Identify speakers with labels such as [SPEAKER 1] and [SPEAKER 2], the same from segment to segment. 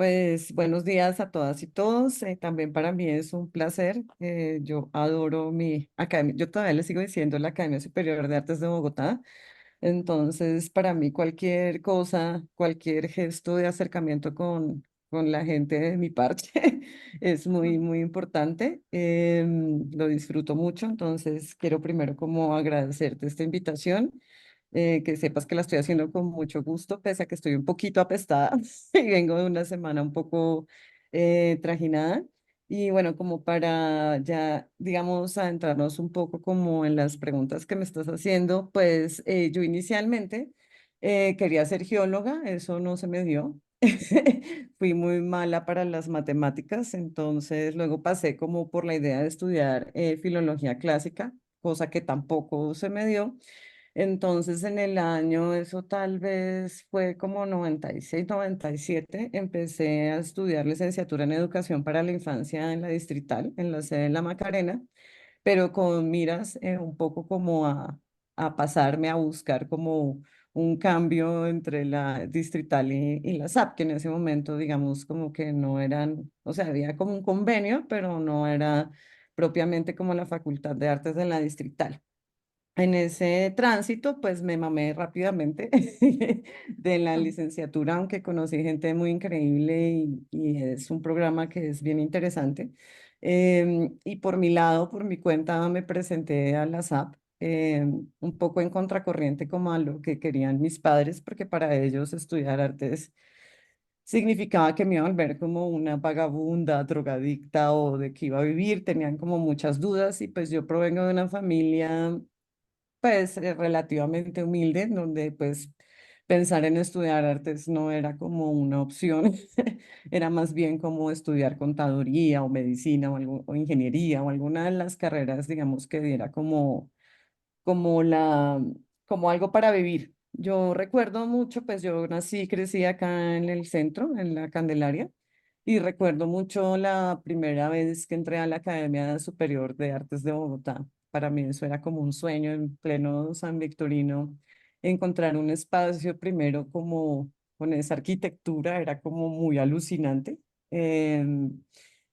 [SPEAKER 1] Pues buenos días a todas y todos. También para mí es un placer. Yo adoro mi academia. Yo todavía le sigo diciendo la Academia Superior de Artes de Bogotá. Entonces, para mí cualquier cosa, cualquier gesto de acercamiento con la gente de mi parte es muy, muy importante. Lo disfruto mucho. Entonces, quiero primero como agradecerte esta invitación, que sepas que la estoy haciendo con mucho gusto, pese a que estoy un poquito apestada y vengo de una semana un poco trajinada. Y bueno, como para ya, digamos, adentrarnos un poco como en las preguntas que me estás haciendo, pues yo inicialmente quería ser geóloga, eso no se me dio. Fui muy mala para las matemáticas, entonces luego pasé como por la idea de estudiar filología clásica, cosa que tampoco se me dio. Entonces, en el año, eso tal vez fue como 96, 97, empecé a estudiar licenciatura en educación para la infancia en la Distrital, en la sede de La Macarena, pero con miras un poco como a pasarme a buscar como un cambio entre la Distrital y la SAP, que en ese momento, digamos, como que no eran, o sea, había como un convenio, pero no era propiamente como la Facultad de Artes de la Distrital. En ese tránsito, pues me mamé rápidamente de la licenciatura, aunque conocí gente muy increíble y es un programa que es bien interesante. Y por mi lado, por mi cuenta, me presenté a la SAP, un poco en contracorriente como a lo que querían mis padres, porque para ellos estudiar artes significaba que me iba a volver como una vagabunda, drogadicta o de que iba a vivir. Tenían como muchas dudas y pues yo provengo de una familia pues relativamente humilde, donde pues pensar en estudiar artes no era como una opción, era más bien como estudiar contaduría o medicina o ingeniería o alguna de las carreras, digamos, que diera como la, como algo para vivir. Yo recuerdo mucho, pues yo nací y crecí acá en el centro, en la Candelaria, y recuerdo mucho la primera vez que entré a la Academia Superior de Artes de Bogotá. Para mí eso era como un sueño en pleno San Victorino, encontrar un espacio primero como con esa arquitectura, era como muy alucinante.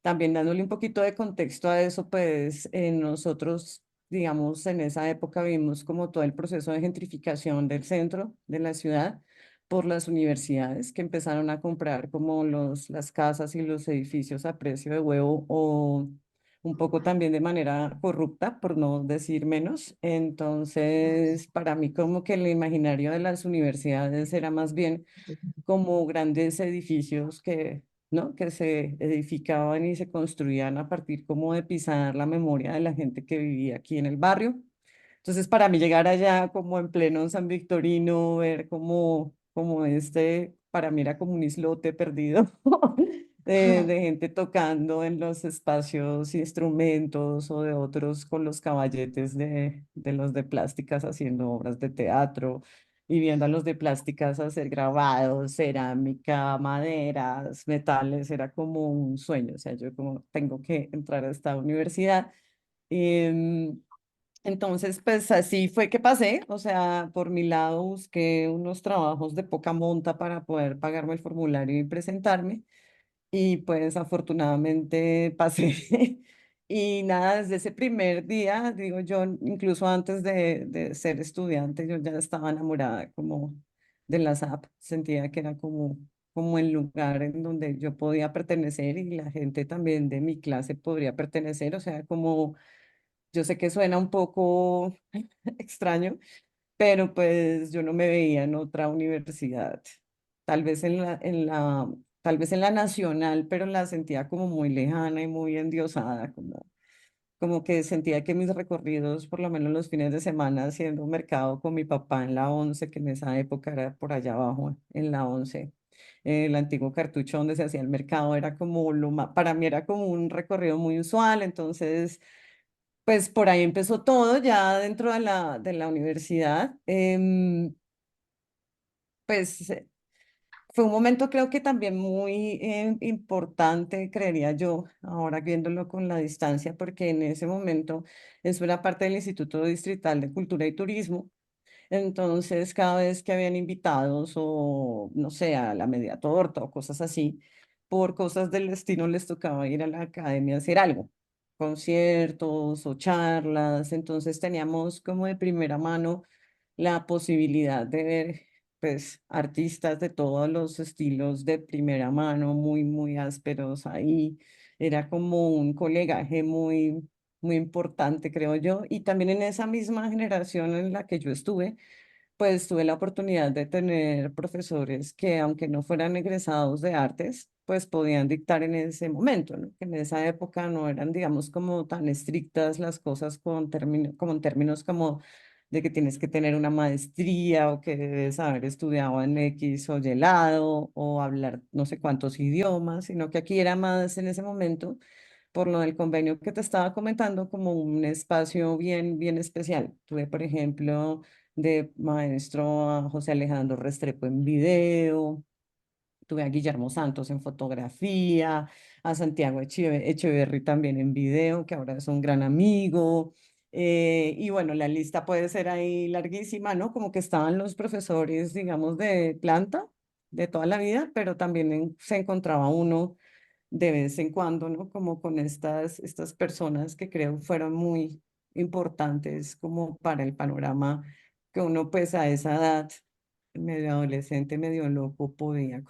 [SPEAKER 1] También dándole un poquito de contexto a eso, pues nosotros, digamos, en esa época vimos como todo el proceso de gentrificación del centro de la ciudad por las universidades que empezaron a comprar como las casas y los edificios a precio de huevo o un poco también de manera corrupta, por no decir menos. Entonces, para mí como que el imaginario de las universidades era más bien como grandes edificios que, ¿no? Que se edificaban y se construían a partir como de pisar la memoria de la gente que vivía aquí en el barrio. Entonces, para mí llegar allá como en pleno San Victorino, ver como para mí era como un islote perdido de gente tocando en los espacios, instrumentos o de otros con los caballetes de los de plásticas haciendo obras de teatro y viendo a los de plásticas hacer grabados, cerámica, maderas, metales, era como un sueño. O sea, yo como tengo que entrar a esta universidad. Em, entonces, pues así fue que pasé, o sea, por mi lado busqué unos trabajos de poca monta para poder pagarme el formulario y presentarme y pues afortunadamente pasé. Y nada, desde ese primer día, digo yo, incluso antes de ser estudiante, yo ya estaba enamorada como de las apps, sentía que era como el lugar en donde yo podía pertenecer y la gente también de mi clase podría pertenecer, o sea, como yo sé que suena un poco extraño, pero pues yo no me veía en otra universidad, tal vez tal vez en la nacional, pero la sentía como muy lejana y muy endiosada, como que sentía que mis recorridos, por lo menos los fines de semana, haciendo mercado con mi papá en la 11, que en esa época era por allá abajo, en la 11, el antiguo cartucho donde se hacía el mercado, era como para mí era como un recorrido muy usual, entonces pues por ahí empezó todo, ya dentro de la universidad. Pues fue un momento creo que también muy importante, creería yo, ahora viéndolo con la distancia, porque en ese momento eso era parte del Instituto Distrital de Cultura y Turismo. Entonces, cada vez que habían invitados o, no sé, a la media torta o cosas así, por cosas del destino les tocaba ir a la academia a hacer algo, conciertos o charlas, entonces teníamos como de primera mano la posibilidad de ver pues artistas de todos los estilos de primera mano, muy, muy ásperos ahí. Era como un colegaje muy, muy importante, creo yo. Y también en esa misma generación en la que yo estuve, pues tuve la oportunidad de tener profesores que, aunque no fueran egresados de artes, pues podían dictar en ese momento, ¿no? Que en esa época no eran, digamos, como tan estrictas las cosas con como en términos como de que tienes que tener una maestría o que debes haber estudiado en X o Y lado o hablar no sé cuántos idiomas, sino que aquí era más en ese momento por lo del convenio que te estaba comentando, como un espacio bien, bien especial. Tuve, por ejemplo, de maestro a José Alejandro Restrepo en video, tuve a Guillermo Santos en fotografía, a Santiago Echeverry también en video, que ahora es un gran amigo. Y bueno, la lista puede ser ahí larguísima, ¿no? Como que estaban los profesores, digamos, de planta de toda la vida, pero también se encontraba uno de vez en cuando, ¿no? Como con estas personas que creo fueron muy importantes como para el panorama que uno pues a esa edad, medio adolescente, medio loco, podía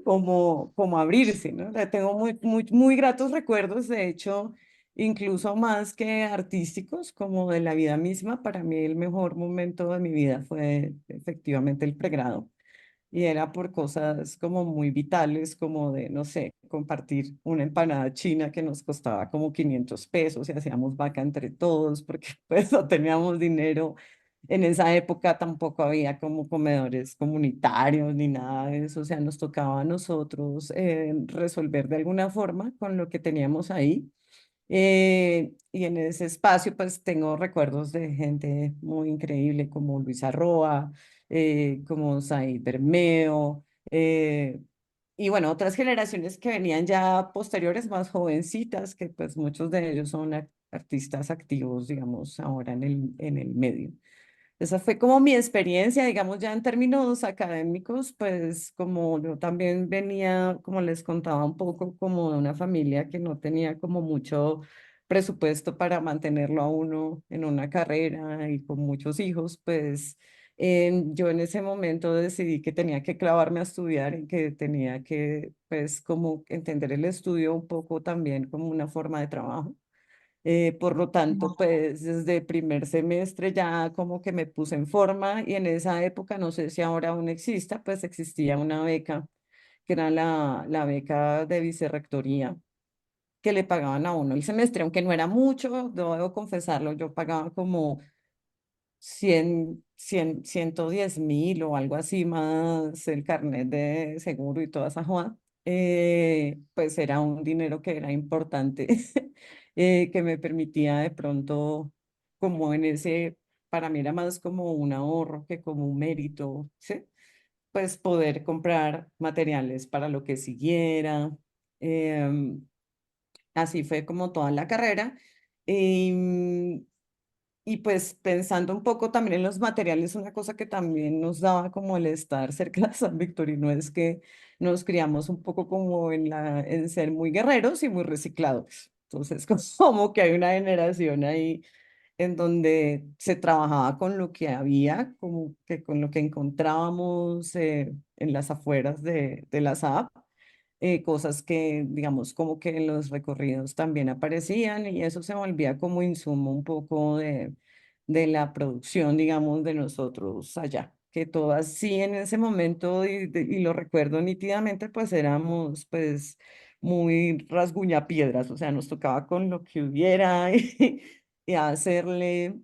[SPEAKER 1] como, como abrirse, ¿no? Le tengo muy, muy, muy gratos recuerdos, de hecho, incluso más que artísticos, como de la vida misma. Para mí el mejor momento de mi vida fue efectivamente el pregrado y era por cosas como muy vitales, como de, no sé, compartir una empanada china que nos costaba como 500 pesos y hacíamos vaca entre todos porque pues no teníamos dinero. En esa época tampoco había como comedores comunitarios ni nada de eso, o sea, nos tocaba a nosotros resolver de alguna forma con lo que teníamos ahí. Y en ese espacio pues tengo recuerdos de gente muy increíble como Luisa Roa, como Said Bermeo, y bueno, otras generaciones que venían ya posteriores, más jovencitas, que pues muchos de ellos son artistas activos, digamos, ahora en el medio. Esa fue como mi experiencia, digamos, ya en términos académicos, pues como yo también venía, como les contaba un poco, como de una familia que no tenía como mucho presupuesto para mantenerlo a uno en una carrera y con muchos hijos, pues yo en ese momento decidí que tenía que clavarme a estudiar y que tenía que, pues, como entender el estudio un poco también como una forma de trabajo. Por lo tanto, pues desde primer semestre ya como que me puse en forma y en esa época, no sé si ahora aún exista, pues existía una beca que era la beca de vicerrectoría que le pagaban a uno el semestre, aunque no era mucho, debo confesarlo, yo pagaba como 110.000 o algo así, más el carnet de seguro y toda esa joda, pues era un dinero que era importante, que me permitía de pronto, como en ese, para mí era más como un ahorro que como un mérito, ¿sí? Pues poder comprar materiales para lo que siguiera. em, Así fue como toda la carrera. em, y pues pensando un poco también en los materiales, una cosa que también nos daba como el estar cerca de San Victorino es que nos criamos un poco como en ser muy guerreros y muy reciclados. Entonces, como que hay una generación ahí en donde se trabajaba con lo que había, como que con lo que encontrábamos en las afueras de la SAP, cosas que, digamos, como que en los recorridos también aparecían y eso se volvía como insumo un poco de la producción, digamos, de nosotros allá. Que todas sí en ese momento, y lo recuerdo nítidamente, pues éramos pues muy rasguñapiedras, o sea, nos tocaba con lo que hubiera y hacerle,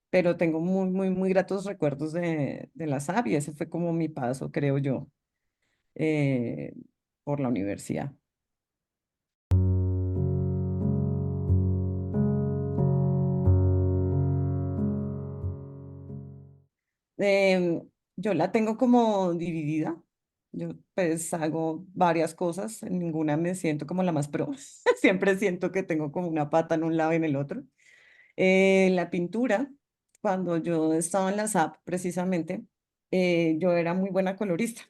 [SPEAKER 1] pero tengo muy, muy, muy gratos recuerdos de la SAP y ese fue como mi paso, creo yo, eh, por la universidad. Em, yo la tengo como dividida. Yo pues hago varias cosas, en ninguna me siento como la más pro. Siempre siento que tengo como una pata en un lado y en el otro. La pintura, cuando yo estaba en la SAP precisamente, yo era muy buena colorista.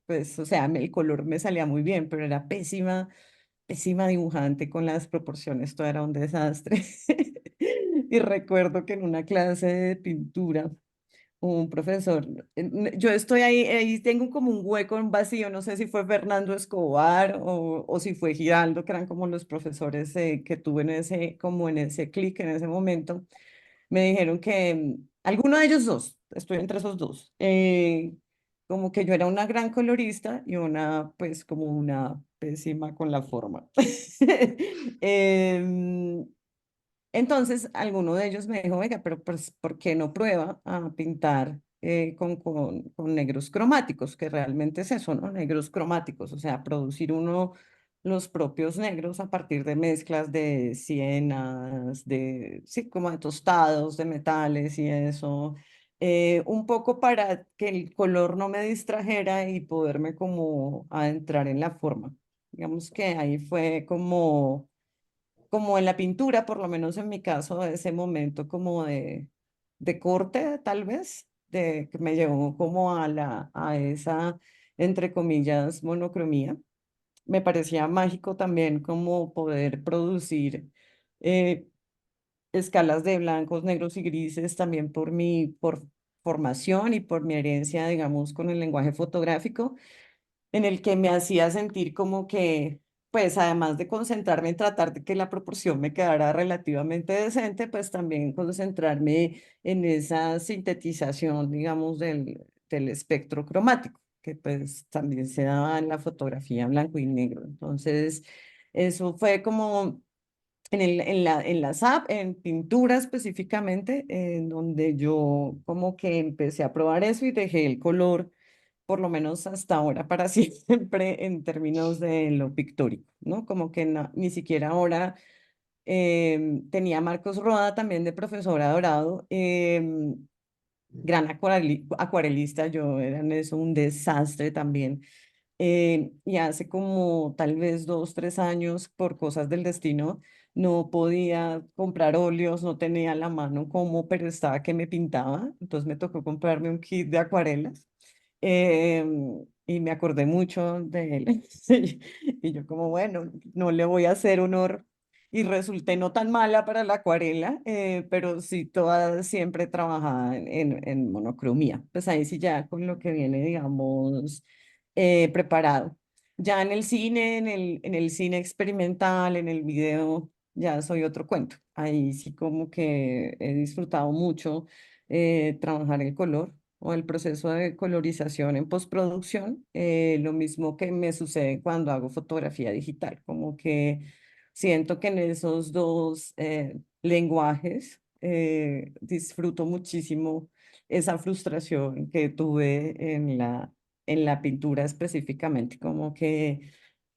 [SPEAKER 1] pues, o sea, el color me salía muy bien, pero era pésima, pésima dibujante con las proporciones, todo era un desastre. Y recuerdo que en una clase de pintura, un profesor, yo estoy ahí tengo como un hueco, un vacío, no sé si fue Fernando Escobar o si fue Giraldo, que eran como los profesores que tuve en ese, como en ese clic, en ese momento. Me dijeron que alguno de ellos dos, estoy entre esos dos, como que yo era una gran colorista y una, pues, como una pésima con la forma. Em, entonces, alguno de ellos me dijo, oiga, pero pues, ¿por qué no prueba a pintar con negros cromáticos? Que realmente es eso, ¿no? Negros cromáticos, o sea, producir uno los propios negros a partir de mezclas de sienas, de, sí, como de tostados, de metales y eso, un poco para que el color no me distrajera y poderme como adentrar en la forma. Digamos que ahí fue como en la pintura, por lo menos en mi caso, ese momento como de corte, tal vez, de que me llevó como a esa, entre comillas, monocromía. Me parecía mágico también como poder producir eh, escalas de blancos, negros y grises también por formación y por mi herencia, digamos, con el lenguaje fotográfico en el que me hacía sentir como que, pues además de concentrarme en tratar de que la proporción me quedara relativamente decente, pues también concentrarme en esa sintetización, digamos, del espectro cromático, que pues también se daba en la fotografía en blanco y negro. Entonces, eso fue como en la SAP, en pintura específicamente, en donde yo como que empecé a probar eso y dejé el color por lo menos hasta ahora, para siempre en términos de lo pictórico, ¿no? Como que ni siquiera ahora tenía Marcos Roda también de profesor adorado, gran acuarelista, yo era en eso un desastre también. Y hace como tal vez 2, 3 años, por cosas del destino, no podía comprar óleos, no tenía a la mano cómo, pero estaba que me pintaba, entonces me tocó comprarme un kit de acuarelas. Y me acordé mucho de él. Sí, y yo como, bueno, no le voy a hacer honor. Y resulté no tan mala para la acuarela, pero sí toda siempre trabajada en monocromía. Pues ahí sí ya con lo que viene, digamos, preparado. Ya en el cine, en el cine experimental, en el video, ya soy otro cuento. Ahí sí como que he disfrutado mucho trabajar el color o el proceso de colorización en postproducción, lo mismo que me sucede cuando hago fotografía digital, como que siento que en esos dos lenguajes disfruto muchísimo esa frustración que tuve en la pintura específicamente, como que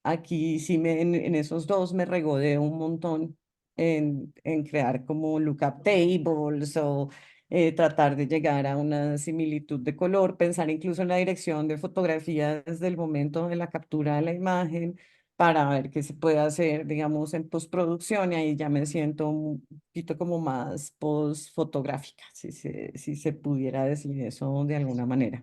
[SPEAKER 1] aquí sí en esos dos me regodeo un montón en crear como lookup tables o tratar de llegar a una similitud de color, pensar incluso en la dirección de fotografía desde el momento de la captura de la imagen para ver qué se puede hacer, digamos, en postproducción y ahí ya me siento un poquito como más postfotográfica, si se pudiera decir eso de alguna manera.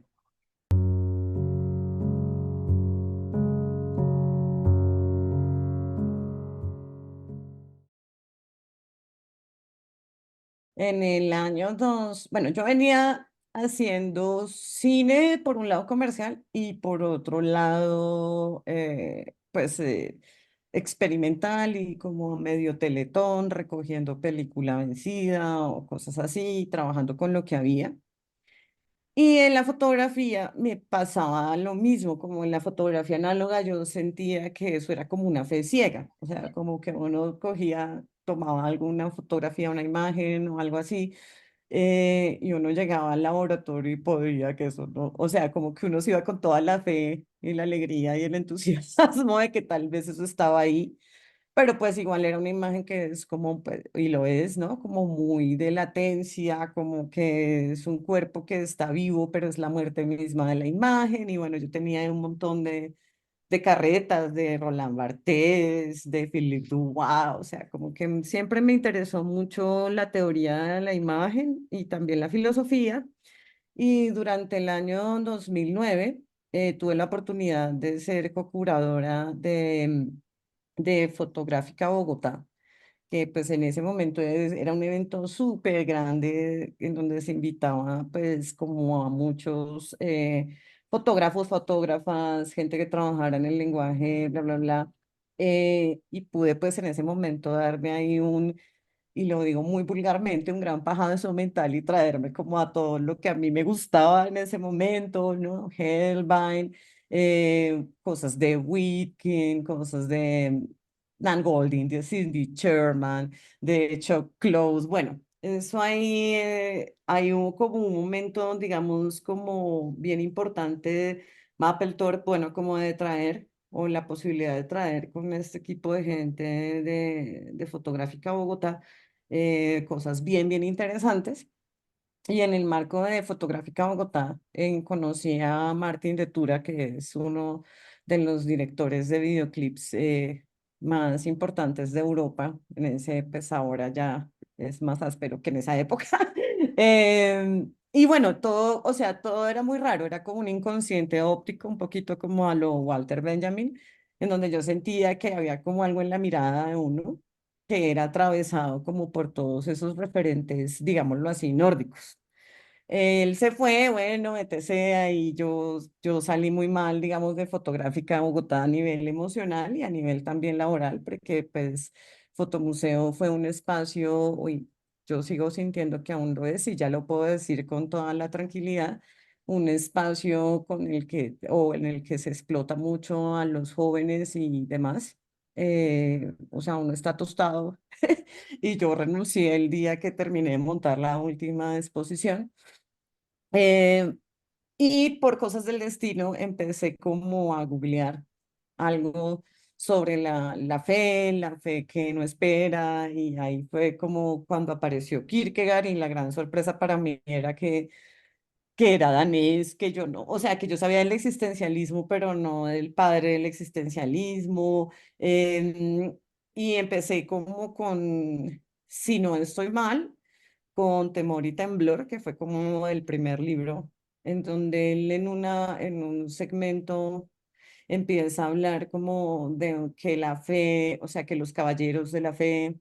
[SPEAKER 1] En el año dos, bueno, yo venía haciendo cine por un lado comercial y por otro lado, pues experimental y como medio teletón, recogiendo película vencida o cosas así, trabajando con lo que había. Y en la fotografía me pasaba lo mismo, como en la fotografía análoga yo sentía que eso era como una fe ciega, o sea, como que uno cogía, tomaba alguna fotografía, una imagen o algo así, y uno llegaba al laboratorio y podía que eso no, o sea, como que uno se iba con toda la fe y la alegría y el entusiasmo de que tal vez eso estaba ahí, pero pues igual era una imagen que es como, pues, y lo es, ¿no? Como muy de latencia, como que es un cuerpo que está vivo, pero es la muerte misma de la imagen. Y bueno, yo tenía un montón de carretas de Roland Barthes, de Philippe Dubois, o sea, como que siempre me interesó mucho la teoría de la imagen y también la filosofía. Y durante el año 2009 tuve la oportunidad de ser co-curadora de Fotográfica Bogotá, que pues en ese momento era un evento súper grande en donde se invitaba pues como a muchos fotógrafos, fotógrafas, gente que trabajara en el lenguaje, bla, bla, bla. Y pude pues en ese momento darme ahí y lo digo muy vulgarmente, un gran pajazo mental y traerme como a todo lo que a mí me gustaba en ese momento, ¿no? Hellvine, cosas de Weekend, cosas de Nan Goldin, de Cindy Sherman, de Chuck Close. Bueno, eso ahí hay como un momento, digamos, como bien importante de Mapplethorpe, bueno, como de traer o la posibilidad de traer con este equipo de gente de Fotográfica Bogotá cosas bien, bien interesantes. Y en el marco de Fotográfica Bogotá, conocí a Martín de Tura, que es uno de los directores de videoclips más importantes de Europa. En ese, pues ahora ya es más áspero que en esa época. Y bueno, todo, o sea, todo era muy raro, era como un inconsciente óptico, un poquito como a lo Walter Benjamin, en donde yo sentía que había como algo en la mirada de uno que era atravesado como por todos esos referentes, digámoslo así, nórdicos. Él se fue, bueno, etc. Y yo salí muy mal, digamos, de Fotográfica Bogotá a nivel emocional y a nivel también laboral, porque pues Fotomuseo fue un espacio, uy, yo sigo sintiendo que aún lo es y ya lo puedo decir con toda la tranquilidad, un espacio con el que, o en el que se explota mucho a los jóvenes y demás. O sea, uno está tostado y yo renuncié el día que terminé de montar la última exposición. Eh, y por cosas del destino empecé como a googlear algo sobre la fe que no espera, y ahí fue como cuando apareció Kierkegaard y la gran sorpresa para mí era que era danés, que yo no, o sea, que yo sabía del existencialismo, pero no del padre del existencialismo. em, y empecé como con, si no estoy mal, con Temor y Temblor, que fue como el primer libro, en donde él en un segmento empieza a hablar como de que la fe, o sea, que los caballeros de la fe,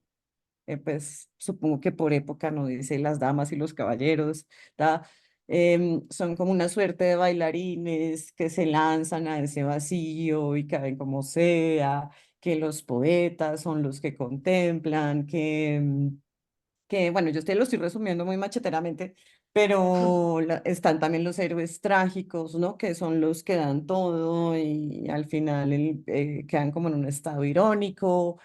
[SPEAKER 1] pues supongo que por época no dice las damas y los caballeros, ¿ta? Son como una suerte de bailarines que se lanzan a ese vacío y caen como sea, que los poetas son los que contemplan, que bueno, yo lo estoy resumiendo muy macheteramente, pero están también los héroes trágicos, ¿no? Que son los que dan todo y al final quedan como en un estado irónico,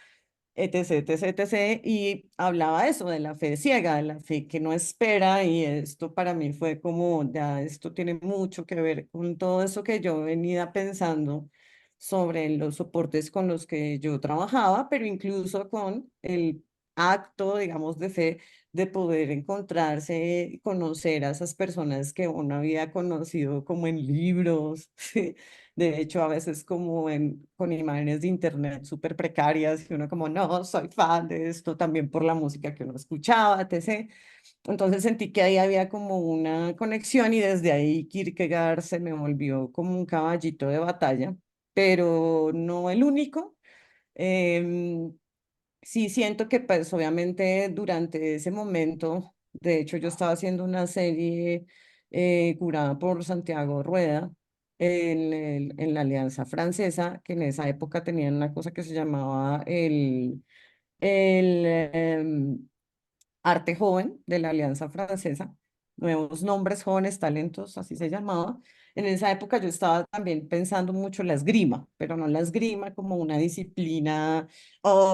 [SPEAKER 1] etc, etc, etc. Y hablaba eso de la fe ciega, de la fe que no espera, y esto para mí fue como, ya, esto tiene mucho que ver con todo eso que yo venía pensando sobre los soportes con los que yo trabajaba, pero incluso con el acto, digamos, de fe de poder encontrarse, conocer a esas personas que uno había conocido como en libros, ¿sí? De hecho, a veces como con imágenes de internet súper precarias y uno como, no, soy fan de esto también por la música que uno escuchaba, etc. Entonces sentí que ahí había como una conexión y desde ahí Kierkegaard se me volvió como un caballito de batalla, pero no el único. Em, Sí, siento que pues obviamente durante ese momento, de hecho yo estaba haciendo una serie curada por Santiago Rueda en la Alianza Francesa, que en esa época tenían una cosa que se llamaba el Arte Joven de la Alianza Francesa, Nuevos Nombres, Jóvenes Talentos, así se llamaba. En esa época yo estaba también pensando mucho la esgrima, pero no la esgrima como una disciplina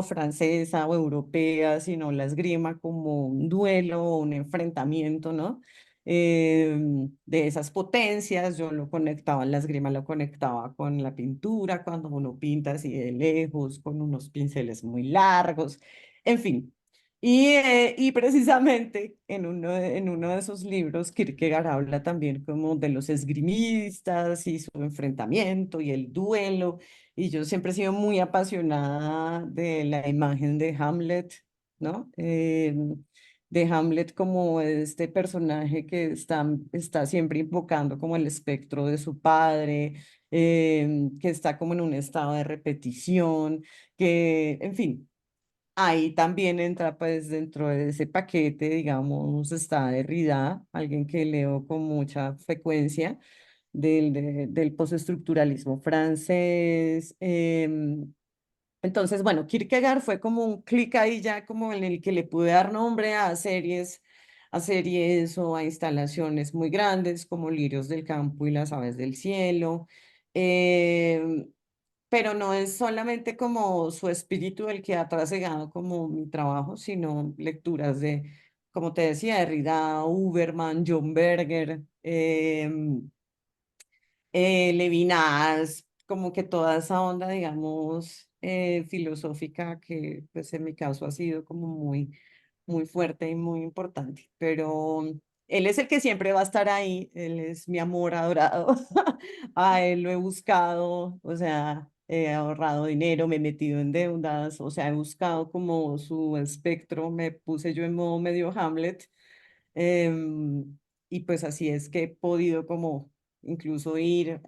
[SPEAKER 1] francesa o europea, sino la esgrima como un duelo o un enfrentamiento, ¿no? De esas potencias, yo lo conectaba, la esgrima lo conectaba con la pintura, cuando uno pinta así de lejos, con unos pinceles muy largos, en fin. Y precisamente en uno de esos libros, Kierkegaard habla también como de los esgrimistas y su enfrentamiento y el duelo. Y yo siempre he sido muy apasionada de la imagen de Hamlet, ¿no? de Hamlet como este personaje que está siempre invocando como el espectro de su padre, que está como en un estado de repetición, que, en fin. Ahí también entra pues dentro de ese paquete, digamos, está Derrida, alguien que leo con mucha frecuencia del postestructuralismo francés. Entonces, bueno, Kierkegaard fue como un clic ahí ya como en el que le pude dar nombre a series o a instalaciones muy grandes como Lirios del Campo y las Aves del Cielo. Em, pero no es solamente como su espíritu el que ha trasegado como mi trabajo, sino lecturas de, como te decía, Derrida, Uberman, John Berger, Levinas, como que toda esa onda, digamos, filosófica que pues en mi caso ha sido como muy fuerte y muy importante. Pero él es el que siempre va a estar ahí, él es mi amor adorado. A él lo he buscado, o sea, he ahorrado dinero, me he metido en deudas, o sea, he buscado como su espectro, me puse yo en modo medio Hamlet. Y pues así es que he podido como incluso ir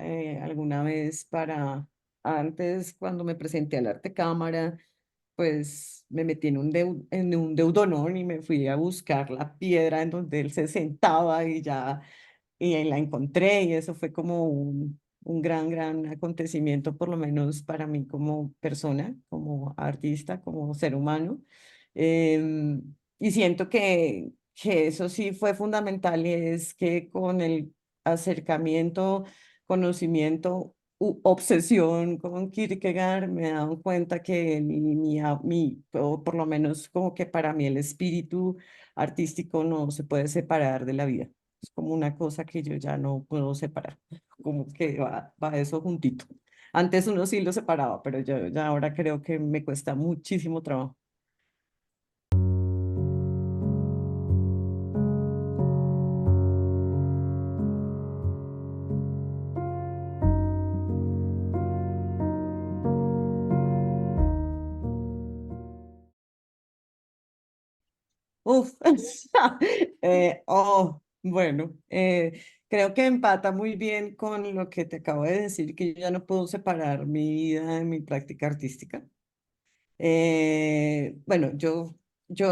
[SPEAKER 1] alguna vez para, antes cuando me presenté al Arte Cámara, pues me metí en un deudonón y me fui a buscar la piedra en donde él se sentaba y ahí la encontré y eso fue como un gran acontecimiento, por lo menos para mí como persona, como artista, como ser humano. Y siento que eso sí fue fundamental y es que con el acercamiento, conocimiento, obsesión con Kierkegaard, me he dado cuenta que o por lo menos como que para mí el espíritu artístico no se puede separar de la vida. Es como una cosa que yo ya no puedo separar, como que va eso juntito. Antes uno sí lo separaba, pero yo ya ahora creo que me cuesta muchísimo trabajo. Uf, bueno, creo que empata muy bien con lo que te acabo de decir, que yo ya no puedo separar mi vida de mi práctica artística. Bueno, yo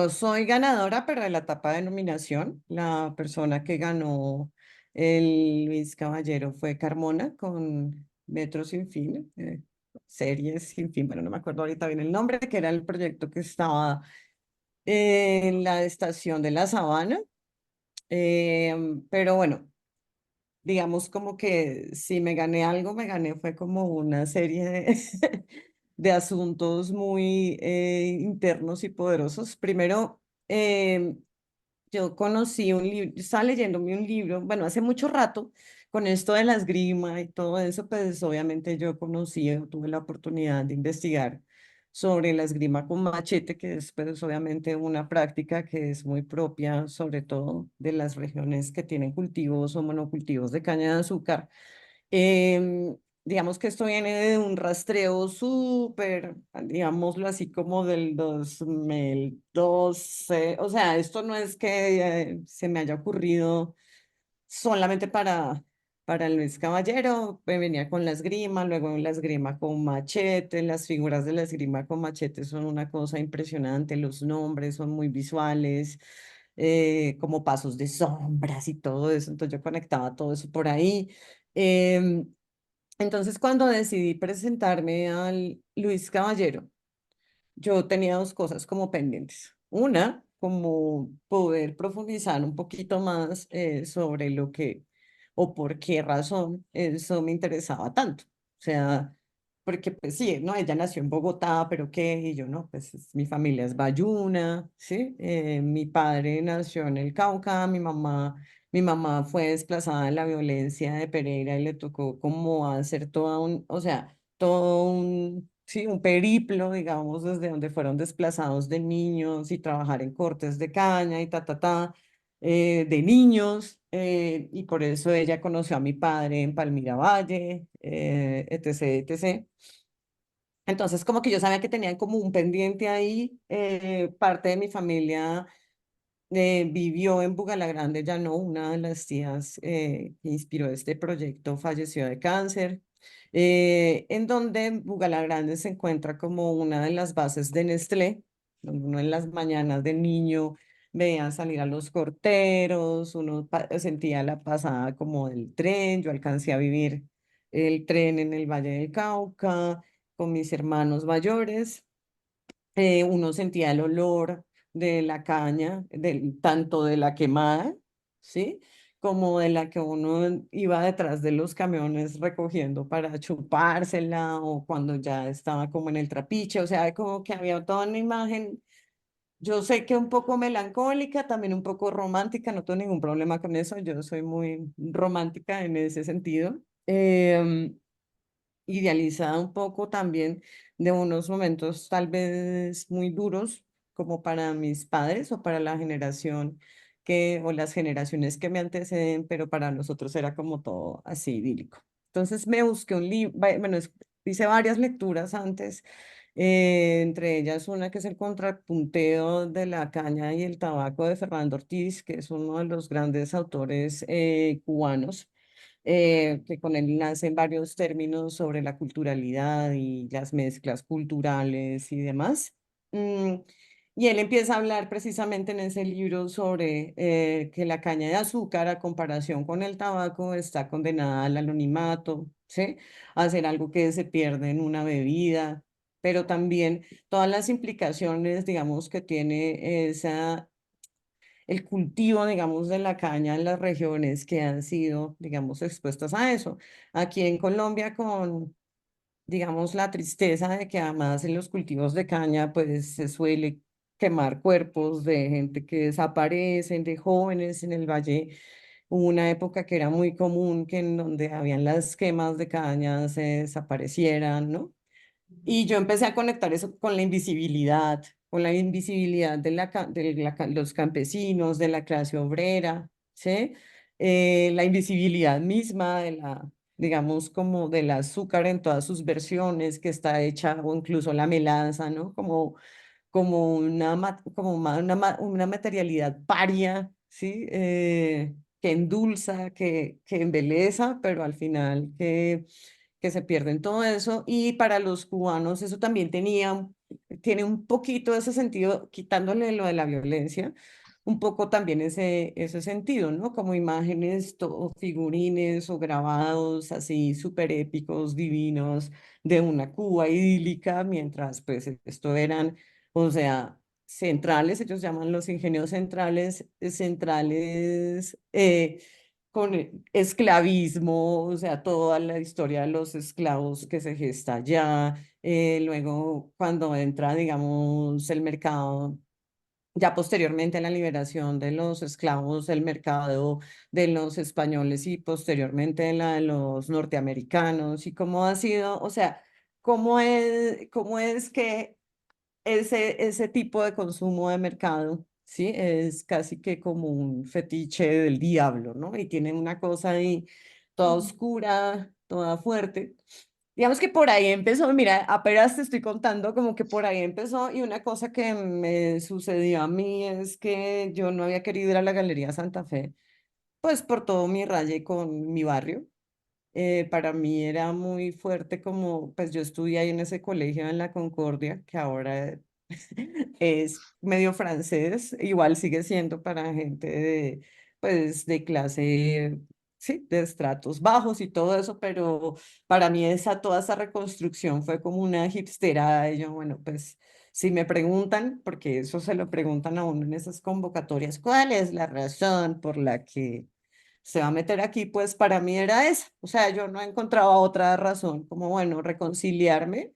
[SPEAKER 1] soy ganadora, pero de la etapa de nominación. La persona que ganó el Luis Caballero fue Carmona con Metro Sin Fin, Series Sin Fin, bueno, no me acuerdo ahorita bien el nombre, que era el proyecto que estaba en la estación de La Sabana. Pero bueno, digamos como que si me gané algo, me gané fue como una serie de asuntos muy internos y poderosos. Primero, yo conocí un libro, estaba leyéndome un libro, bueno, hace mucho rato, con esto de la esgrima y todo eso, pues obviamente yo conocí, tuve la oportunidad de investigar sobre la esgrima con machete, que es pues obviamente una práctica que es muy propia, sobre todo de las regiones que tienen cultivos o monocultivos de caña de azúcar. Digamos que esto viene de un rastreo súper, digámoslo así, como del 2012. O sea, esto no es que se me haya ocurrido solamente para Luis Caballero. Me venía con la esgrima, luego la esgrima con machete. Las figuras de la esgrima con machete son una cosa impresionante, los nombres son muy visuales. Como pasos de sombras y todo eso, entonces yo conectaba todo eso por ahí. Em, entonces, cuando decidí presentarme al Luis Caballero, yo tenía dos cosas como pendientes. Una, como poder profundizar un poquito más sobre lo que o por qué razón eso me interesaba tanto. O sea, porque pues sí, no, ella nació en Bogotá, pero qué, y yo no, pues mi familia es bayuna, ¿sí? Mi padre nació en el Cauca, mi mamá fue desplazada en la violencia de Pereira y le tocó como hacer o sea, sí, un periplo, digamos, desde donde fueron desplazados de niños y trabajar en cortes de caña y de niños, y por eso ella conoció a mi padre en Palmira Valle, etc., etc. Entonces, como que yo sabía que tenían como un pendiente ahí, parte de mi familia vivió en Bugalagrande, ya no, una de las tías que inspiró este proyecto falleció de cáncer, en donde Bugalagrande se encuentra como una de las bases de Nestlé, donde uno en las mañanas de niño veía salir a los corteros, uno sentía la pasada como del tren, yo alcancé a vivir el tren en el Valle del Cauca con mis hermanos mayores. Uno sentía el olor de la caña, tanto de la quemada, ¿sí? Como de la que uno iba detrás de los camiones recogiendo para chupársela o cuando ya estaba como en el trapiche, o sea, como que había toda una imagen, yo sé que un poco melancólica, también un poco romántica, no tengo ningún problema con eso, yo soy muy romántica en ese sentido. Idealizada un poco también de unos momentos tal vez muy duros como para mis padres o para la generación o las generaciones que me anteceden, pero para nosotros era como todo así idílico. Entonces me busqué un libro, bueno, hice varias lecturas antes, entre ellas una que es el contrapunteo de la caña y el tabaco de Fernando Ortiz, que es uno de los grandes autores cubanos, que con él nacen varios términos sobre la culturalidad y las mezclas culturales y demás. Mm, y él empieza a hablar precisamente en ese libro sobre que la caña de azúcar, a comparación con el tabaco, está condenada al anonimato, ¿sí? A hacer algo que se pierde en una bebida, pero también todas las implicaciones, digamos, que tiene el cultivo, digamos, de la caña en las regiones que han sido, digamos, expuestas a eso. Aquí en Colombia con, digamos, la tristeza de que además en los cultivos de caña, pues se suele quemar cuerpos de gente que desaparecen, de jóvenes en el valle. Hubo una época que era muy común que en donde habían las quemas de caña se desaparecieran, ¿no? Y yo empecé a conectar eso con la invisibilidad de, los campesinos, de la clase obrera, ¿sí? La invisibilidad misma de digamos, como del azúcar en todas sus versiones, que está hecha, o incluso la melaza, ¿no? Como una materialidad paria, ¿sí? Que endulza, que embeleza, pero al final que se pierde en todo eso. Y para los cubanos eso también tiene un poquito ese sentido, quitándole lo de la violencia, un poco también ese sentido, ¿no? Como imágenes o figurines o grabados así súper épicos, divinos, de una Cuba idílica, mientras pues esto eran, o sea, centrales, ellos llaman los ingenios centrales, con esclavismo, o sea, toda la historia de los esclavos que se gesta allá, luego cuando entra, digamos, el mercado, ya posteriormente a la liberación de los esclavos, el mercado de los españoles y posteriormente la de los norteamericanos, y cómo ha sido, o sea, cómo es que ese tipo de consumo de mercado, ¿sí? Es casi que como un fetiche del diablo, ¿no? Y tiene una cosa ahí toda oscura, toda fuerte. Digamos que por ahí empezó, mira, apenas te estoy contando como que por ahí empezó y una cosa que me sucedió a mí es que yo no había querido ir a la Galería Santa Fe, pues por todo mi raye con mi barrio. Para mí era muy fuerte como, pues yo estudié ahí en ese colegio en La Concordia, que ahora es medio francés, igual sigue siendo para gente pues, de clase, sí, de estratos bajos y todo eso, pero para mí toda esa reconstrucción fue como una hipsterada, y yo, bueno, pues si me preguntan, porque eso se lo preguntan a uno en esas convocatorias, ¿cuál es la razón por la que se va a meter aquí? Pues para mí era esa, o sea, yo no encontraba otra razón, como bueno, reconciliarme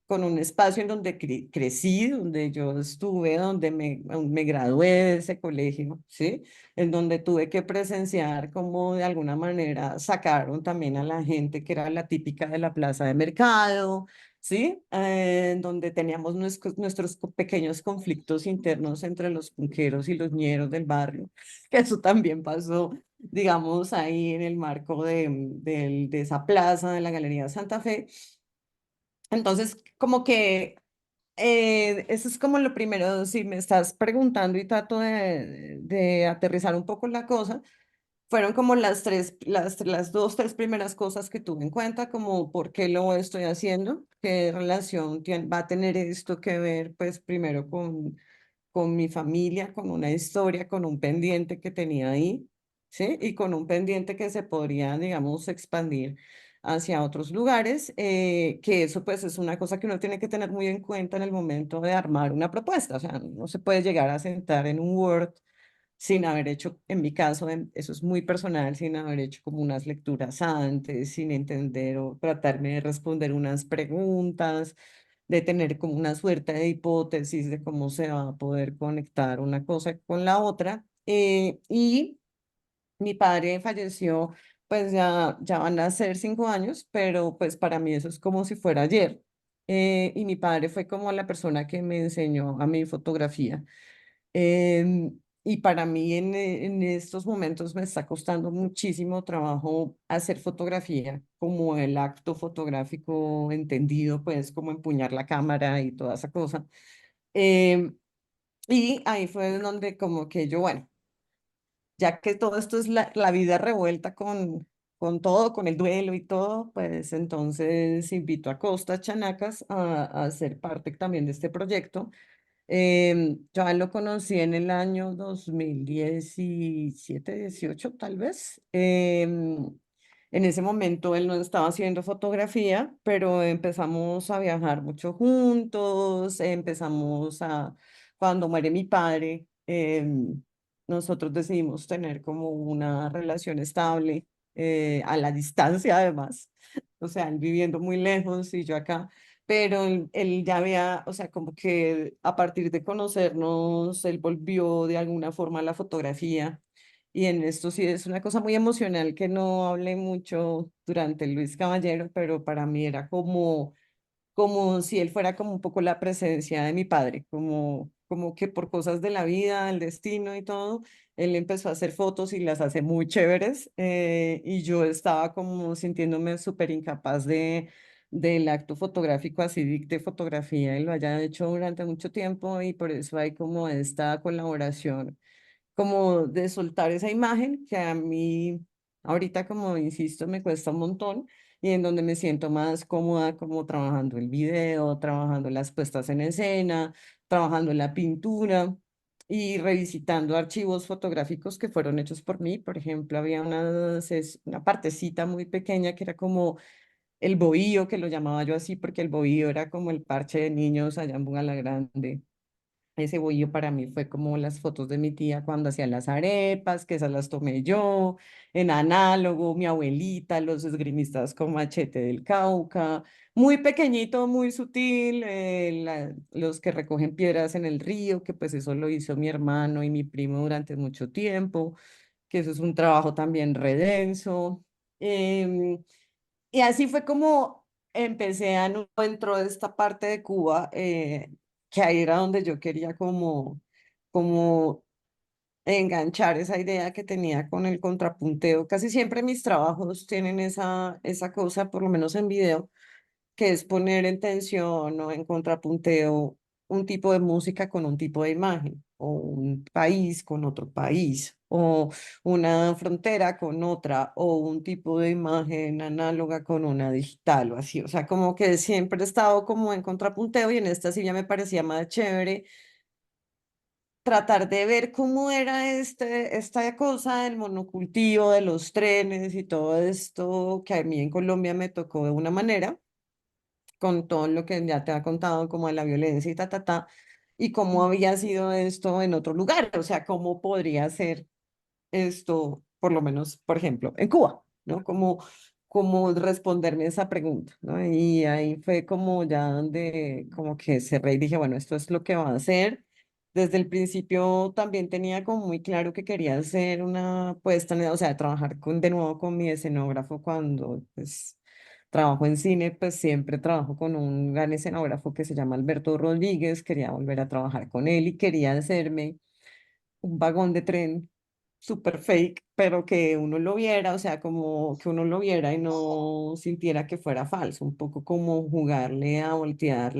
[SPEAKER 1] con un espacio en donde crecí, donde yo estuve, donde me gradué de ese colegio, ¿sí? En donde tuve que presenciar cómo de alguna manera sacaron también a la gente que era la típica de la plaza de mercado, ¿sí? En donde teníamos nuestros pequeños conflictos internos entre los punqueros y los ñeros del barrio, que eso también pasó, digamos, ahí en el marco de esa plaza de la Galería Santa Fe. Entonces, como que Eso es como lo primero, si me estás preguntando y trato de aterrizar un poco la cosa, fueron como las dos, tres primeras cosas que tuve en cuenta, como por qué lo estoy haciendo, qué relación va a tener esto que ver, pues primero con mi familia, con una historia, con un pendiente que tenía ahí, ¿sí? Y con un pendiente que se podría, digamos, expandir hacia otros lugares, que eso pues es una cosa que uno tiene que tener muy en cuenta en el momento de armar una propuesta, o sea, no se puede llegar a sentar en un Word sin haber hecho, en mi caso, eso es muy personal, sin haber hecho como unas lecturas antes, sin entender o tratarme de responder unas preguntas, de tener como una suerte de hipótesis de cómo se va a poder conectar una cosa con la otra. Y mi padre falleció, pues ya van a ser 5 años, pero pues para mí eso es como si fuera ayer. Y mi padre fue como la persona que me enseñó a mi fotografía. Y para mí en estos momentos me está costando muchísimo trabajo hacer fotografía, como el acto fotográfico entendido, pues como empuñar la cámara y toda esa cosa. Em, y ahí fue donde como que yo, bueno, ya que todo esto es la vida revuelta con todo, con el duelo y todo, pues entonces invito a Costa Chanacas a ser parte también de este proyecto. Yo a él lo conocí en el año 2017, 18 tal vez. En ese momento él no estaba haciendo fotografía, pero empezamos a viajar mucho juntos, cuando muere mi padre, nosotros decidimos tener como una relación estable, a la distancia además, o sea, él viviendo muy lejos y yo acá, pero él ya había, o sea, como que a partir de conocernos, él volvió de alguna forma a la fotografía. Y en esto sí es una cosa muy emocional que no hablé mucho durante Luis Caballero, pero para mí era como si él fuera como un poco la presencia de mi padre, como que por cosas de la vida, el destino y todo, él empezó a hacer fotos y las hace muy chéveres, y yo estaba como sintiéndome súper incapaz del acto fotográfico, así de fotografía y lo haya hecho durante mucho tiempo y por eso hay como esta colaboración como de soltar esa imagen que a mí ahorita, como insisto, me cuesta un montón y en donde me siento más cómoda como trabajando el video, trabajando las puestas en escena, trabajando en la pintura y revisitando archivos fotográficos que fueron hechos por mí. Por ejemplo, había una partecita muy pequeña que era como el bohío, que lo llamaba yo así porque el bohío era como el parche de niños allá en Bugala Grande. Ese bollo para mí fue como las fotos de mi tía cuando hacía las arepas, que esas las tomé yo, en análogo, mi abuelita, los esgrimistas con machete del Cauca, muy pequeñito, muy sutil, los que recogen piedras en el río, que pues eso lo hizo mi hermano y mi primo durante mucho tiempo, que eso es un trabajo también redenso. Y así fue como empecé a no dentro de esta parte de Cuba, que ahí era donde yo quería como enganchar esa idea que tenía con el contrapunteo. Casi siempre mis trabajos tienen esa cosa, por lo menos en video, que es poner en tensión o en contrapunteo un tipo de música con un tipo de imagen, o un país con otro país, o una frontera con otra, o un tipo de imagen análoga con una digital, o así. O sea, como que siempre he estado como en contrapunteo y en esta sí ya me parecía más chévere tratar de ver cómo era esta cosa del monocultivo, de los trenes y todo esto que a mí en Colombia me tocó de una manera con todo lo que ya te ha contado, como de la violencia y y cómo había sido esto en otro lugar, o sea, cómo podría ser esto, por lo menos, por ejemplo, en Cuba, ¿no? Como responderme esa pregunta, ¿no? Y ahí fue como ya donde, como que cerré y dije, bueno, esto es lo que va a hacer. Desde el principio también tenía como muy claro que quería hacer una puesta, o sea, trabajar de nuevo con mi escenógrafo cuando, pues, trabajo en cine, pues siempre trabajo con un gran escenógrafo que se llama Alberto Rodríguez, quería volver a trabajar con él y quería hacerme un vagón de tren súper fake, pero que uno lo viera, o sea, como que uno lo viera y no sintiera que fuera falso, un poco como jugarle a voltear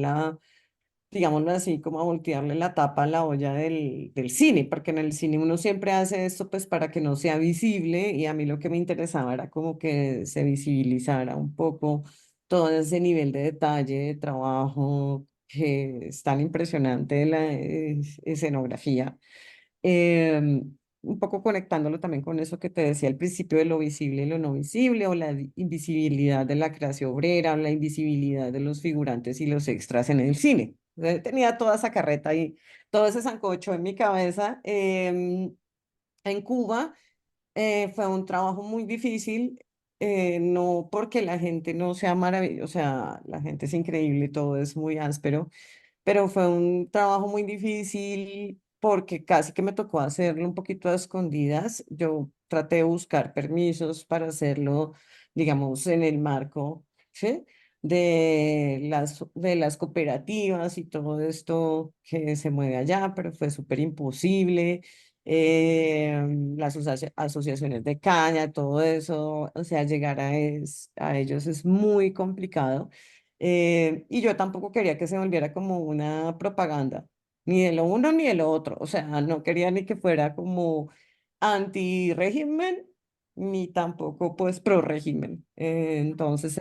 [SPEAKER 1] digámoslo así, como a voltearle la tapa a la olla del cine, porque en el cine uno siempre hace esto pues para que no sea visible y a mí lo que me interesaba era como que se visibilizara un poco todo ese nivel de detalle, de trabajo que es tan impresionante de la escenografía. Un poco conectándolo también con eso que te decía al principio de lo visible y lo no visible, o la invisibilidad de la clase obrera, o la invisibilidad de los figurantes y los extras en el cine. Tenía toda esa carreta y todo ese sancocho en mi cabeza. En Cuba fue un trabajo muy difícil, no porque la gente no sea maravillosa, o sea, la gente es increíble, todo es muy áspero, pero fue un trabajo muy difícil porque casi que me tocó hacerlo un poquito a escondidas. Yo traté de buscar permisos para hacerlo, digamos, en el marco, ¿sí? De las cooperativas y todo esto que se mueve allá, pero fue súper imposible. Las asociaciones de caña, todo eso, o sea, llegar a ellos es muy complicado. Y yo tampoco quería que se volviera como una propaganda, ni de lo uno ni de lo otro. O sea, no quería ni que fuera como anti-régimen, ni tampoco pues pro-régimen. Entonces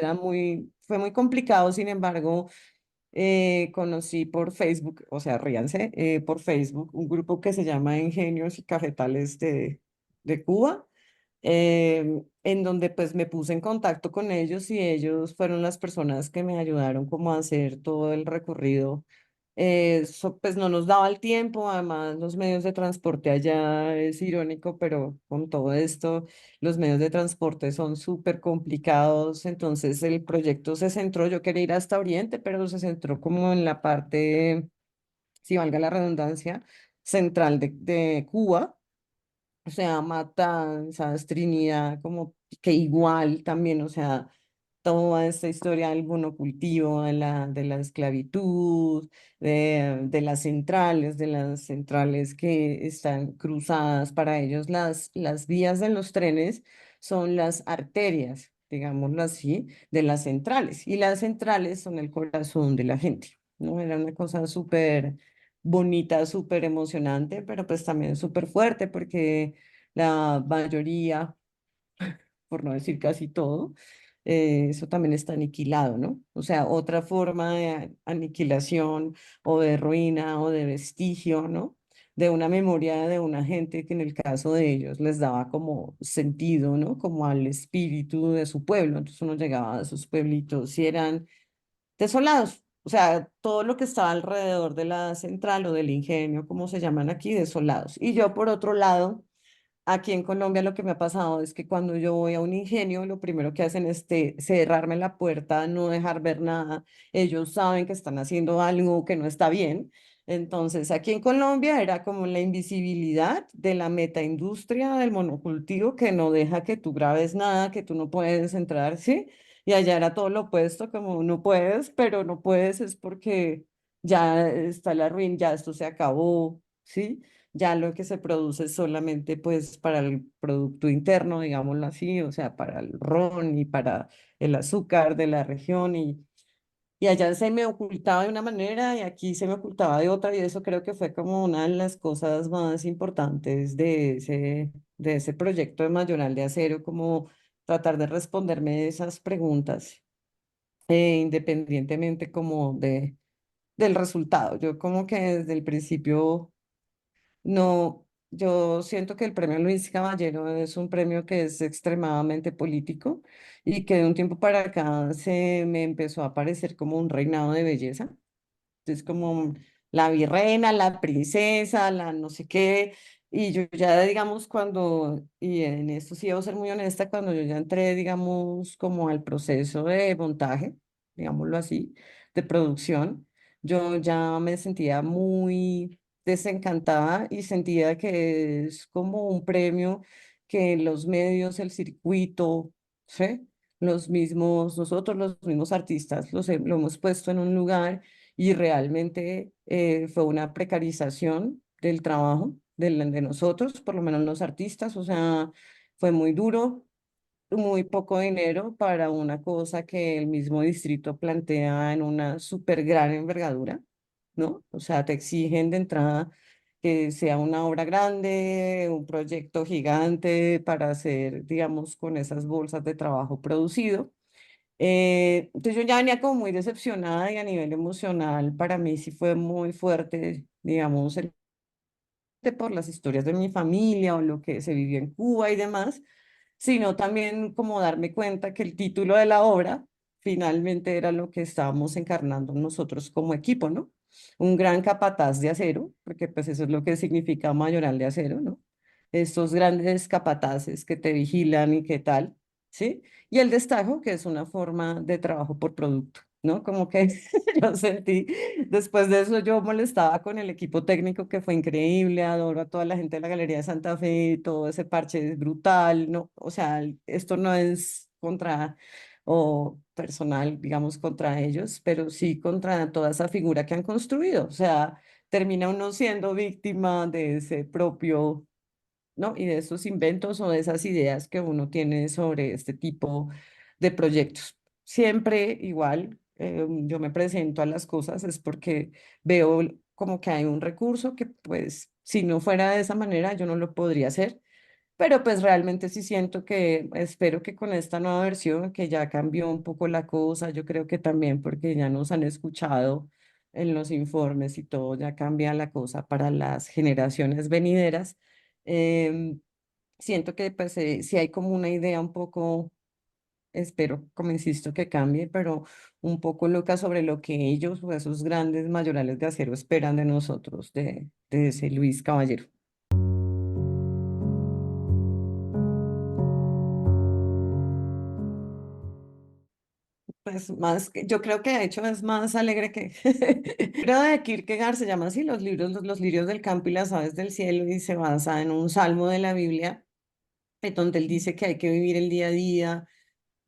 [SPEAKER 1] fue muy complicado, sin embargo, conocí por Facebook, o sea, ríanse, por Facebook, un grupo que se llama Ingenios y Cafetales de Cuba, en donde pues me puse en contacto con ellos y ellos fueron las personas que me ayudaron como a hacer todo el recorrido. Pues no nos daba el tiempo, además los medios de transporte allá es irónico, pero con todo esto los medios de transporte son súper complicados, entonces el proyecto se centró, yo quería ir hasta Oriente, pero se centró como en la parte, si valga la redundancia, central de Cuba, o sea, Matanzas, Trinidad, como que igual también, o sea, toda esta historia del monocultivo, de la esclavitud, de las centrales que están cruzadas. Para ellos las vías de los trenes son las arterias, digámoslo así, de las centrales. Y las centrales son el corazón de la gente, ¿no? Era una cosa súper bonita, súper emocionante, pero pues también súper fuerte porque la mayoría, por no decir casi todo, eso también está aniquilado, ¿no? O sea, otra forma de aniquilación o de ruina o de vestigio, ¿no? De una memoria de una gente que en el caso de ellos les daba como sentido, ¿no? Como al espíritu de su pueblo. Entonces uno llegaba a sus pueblitos y eran desolados. O sea, todo lo que estaba alrededor de la central o del ingenio, como se llaman aquí, desolados. Y yo, por otro lado, aquí en Colombia lo que me ha pasado es que cuando yo voy a un ingenio, lo primero que hacen es cerrarme la puerta, no dejar ver nada. Ellos saben que están haciendo algo que no está bien. Entonces, aquí en Colombia era como la invisibilidad de la metaindustria del monocultivo que no deja que tú grabes nada, que tú no puedes entrar, ¿sí? Y allá era todo lo opuesto, como no puedes, pero no puedes es porque ya está la ruina, ya esto se acabó, ¿sí? Ya lo que se produce es solamente pues para el producto interno, digámoslo así, o sea, para el ron y para el azúcar de la región y allá se me ocultaba de una manera y aquí se me ocultaba de otra y eso creo que fue como una de las cosas más importantes de ese proyecto de Mayoral de Acero, como tratar de responderme esas preguntas, independientemente como del resultado. Yo como que desde el principio no, yo siento que el premio Luis Caballero es un premio que es extremadamente político y que de un tiempo para acá se me empezó a parecer como un reinado de belleza. Es como la virreina, la princesa, la no sé qué. Y yo ya, digamos, y en esto sí debo ser muy honesta, cuando yo ya entré, digamos, como al proceso de montaje, digámoslo así, de producción, yo ya me sentía muy desencantada y sentía que es como un premio que los medios, el circuito, ¿sí? Nosotros los mismos artistas, lo hemos puesto en un lugar y realmente fue una precarización del trabajo de nosotros, por lo menos los artistas, o sea, fue muy duro, muy poco dinero para una cosa que el mismo distrito plantea en una súper gran envergadura. ¿no? O sea, te exigen de entrada que sea una obra grande, un proyecto gigante para hacer, digamos, con esas bolsas de trabajo producido. Entonces yo ya venía como muy decepcionada y a nivel emocional para mí sí fue muy fuerte, digamos, por las historias de mi familia o lo que se vivió en Cuba y demás, sino también como darme cuenta que el título de la obra finalmente era lo que estábamos encarnando nosotros como equipo, ¿no? Un gran capataz de acero, porque pues eso es lo que significa mayoral de acero, ¿no? Estos grandes capataces que te vigilan y qué tal, ¿sí? Y el destajo, que es una forma de trabajo por producto, ¿no? Como que yo sentí, después de eso yo molestaba con el equipo técnico que fue increíble, adoro a toda la gente de la Galería de Santa Fe, todo ese parche es brutal, ¿no? O sea, esto no es contra o personal, digamos, contra ellos, pero sí contra toda esa figura que han construido. O sea, termina uno siendo víctima de ese propio, ¿no? Y de esos inventos o de esas ideas que uno tiene sobre este tipo de proyectos. Siempre igual, yo me presento a las cosas es porque veo como que hay un recurso que pues si no fuera de esa manera yo no lo podría hacer, pero pues realmente sí siento que espero que con esta nueva versión que ya cambió un poco la cosa, yo creo que también porque ya nos han escuchado en los informes y todo, ya cambia la cosa para las generaciones venideras. em, Siento que pues sí hay como una idea un poco, espero, como insisto, que cambie, pero un poco loca sobre lo que ellos o esos grandes mayorales de acero esperan de nosotros, de ese Luis Caballero. Pues más, yo creo que de hecho es más alegre que... Pero de Kierkegaard se llama así, los libros, los lirios del campo y las aves del cielo, y se basa en un salmo de la Biblia, en donde él dice que hay que vivir el día a día,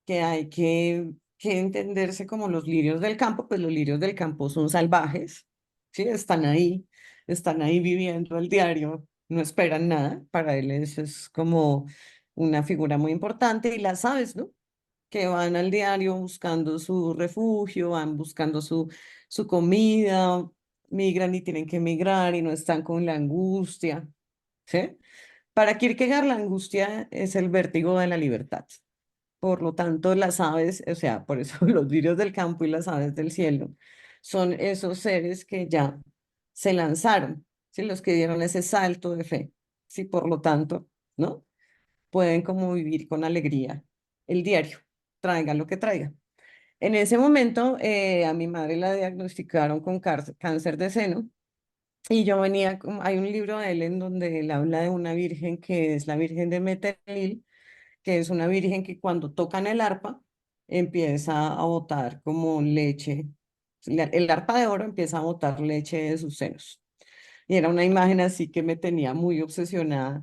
[SPEAKER 1] que hay que entenderse como los lirios del campo, pues los lirios del campo son salvajes, ¿sí? Están ahí viviendo el diario, no esperan nada, para él eso es como una figura muy importante, y las aves, ¿no? Que van al diario buscando su refugio, van buscando su comida, migran y tienen que migrar y no están con la angustia, ¿sí? Para Kierkegaard, la angustia es el vértigo de la libertad. Por lo tanto, las aves, o sea, por eso los lirios del campo y las aves del cielo son esos seres que ya se lanzaron, ¿sí? Los que dieron ese salto de fe, ¿sí? Por lo tanto, ¿no? Pueden como vivir con alegría el diario, traiga lo que traiga. En ese momento, a mi madre la diagnosticaron con cáncer de seno y yo venía, hay un libro de él en donde él habla de una virgen que es la Virgen de Metelil, que es una virgen que cuando tocan el arpa empieza a botar como leche. El arpa de oro empieza a botar leche de sus senos. Y era una imagen así que me tenía muy obsesionada.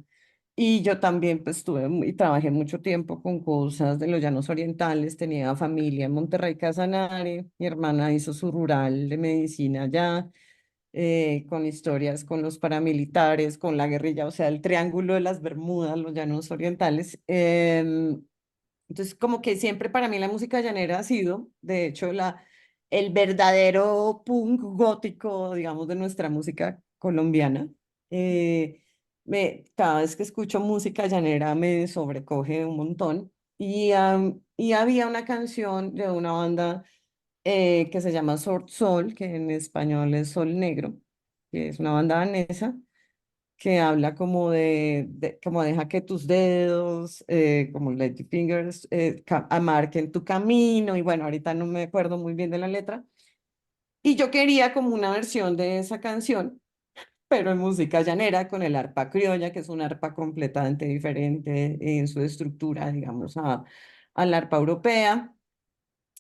[SPEAKER 1] Y yo también pues y trabajé mucho tiempo con cosas de los llanos orientales, tenía familia en Monterrey, Casanare, mi hermana hizo su rural de medicina allá, con historias con los paramilitares, con la guerrilla, o sea, el Triángulo de las Bermudas, los llanos orientales. Entonces, como que siempre para mí la música llanera ha sido, de hecho, el verdadero punk gótico, digamos, de nuestra música colombiana. Eh, Cada vez que escucho música llanera me sobrecoge un montón. Y había una canción de una banda que se llama Sword Soul, que en español es Sol Negro, que es una banda danesa que habla como como deja que tus dedos, como let your fingers, marquen tu camino, y bueno, ahorita no me acuerdo muy bien de la letra, y yo quería como una versión de esa canción, pero en música llanera con el arpa criolla, que es un arpa completamente diferente en su estructura, digamos, al arpa europea.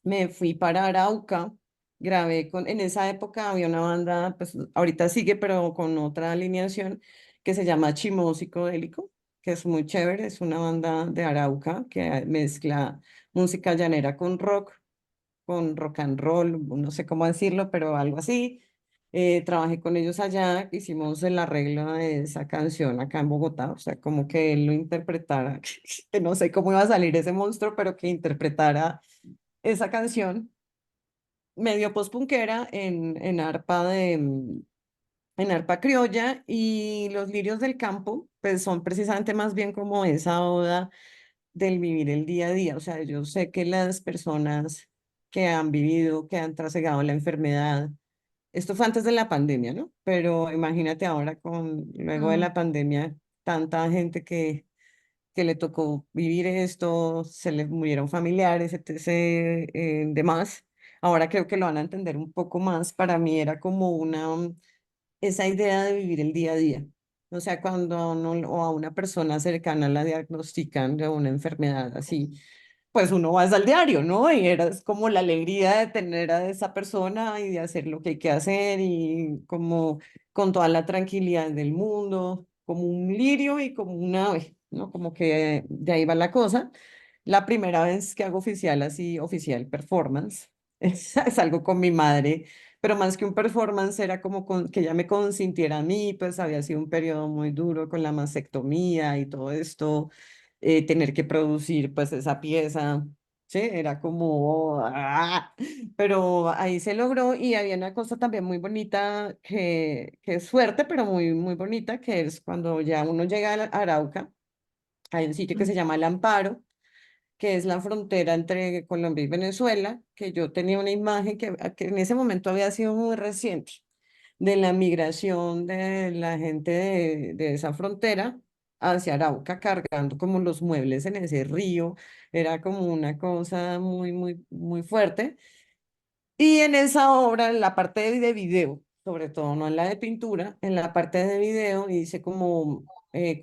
[SPEAKER 1] Me fui para Arauca, grabé en esa época había una banda, pues ahorita sigue, pero con otra alineación que se llama Chimó Psicodélico, que es muy chévere, es una banda de Arauca que mezcla música llanera con rock and roll, no sé cómo decirlo, pero algo así. Trabajé con ellos allá, hicimos el arreglo de esa canción acá en Bogotá, o sea, como que él lo interpretara, que no sé cómo iba a salir ese monstruo, pero que interpretara esa canción. medio postpunquera en arpa criolla, y los lirios del campo, pues son precisamente más bien como esa oda del vivir el día a día. O sea, yo sé que las personas que han vivido, que han trasegado la enfermedad, esto fue antes de la pandemia, ¿no? Pero imagínate ahora luego de
[SPEAKER 2] Mm,
[SPEAKER 1] la pandemia, tanta gente que le tocó vivir esto, se les murieron familiares, etc., demás. Ahora creo que lo van a entender un poco más. Para mí era como esa idea de vivir el día a día. O sea, cuando a uno o a una persona cercana la diagnostican de una enfermedad así, pues uno va al diario, ¿no? Y era es como la alegría de tener a esa persona y de hacer lo que hay que hacer, y como con toda la tranquilidad del mundo, como un lirio y como un ave, ¿no? Como que de ahí va la cosa. La primera vez que hago oficial, así, oficial performance, es algo con mi madre, pero más que un performance era como que ella me consintiera a mí. Pues había sido un periodo muy duro con la mastectomía y todo esto, tener que producir pues esa pieza, ¿sí? Era como, pero ahí se logró. Y había una cosa también muy bonita, que es fuerte, pero muy, muy bonita, que es cuando ya uno llega a Arauca, hay un sitio que se
[SPEAKER 2] mm.
[SPEAKER 1] llama El Amparo, que es la frontera entre Colombia y Venezuela, que yo tenía una imagen que en ese momento había sido muy reciente, de la migración de la gente de esa frontera hacia Arauca, cargando como los muebles en ese río. Era como una cosa muy, muy, muy fuerte. Y en esa obra, en la parte de video, sobre todo, no en la de pintura, en la parte de video hice como,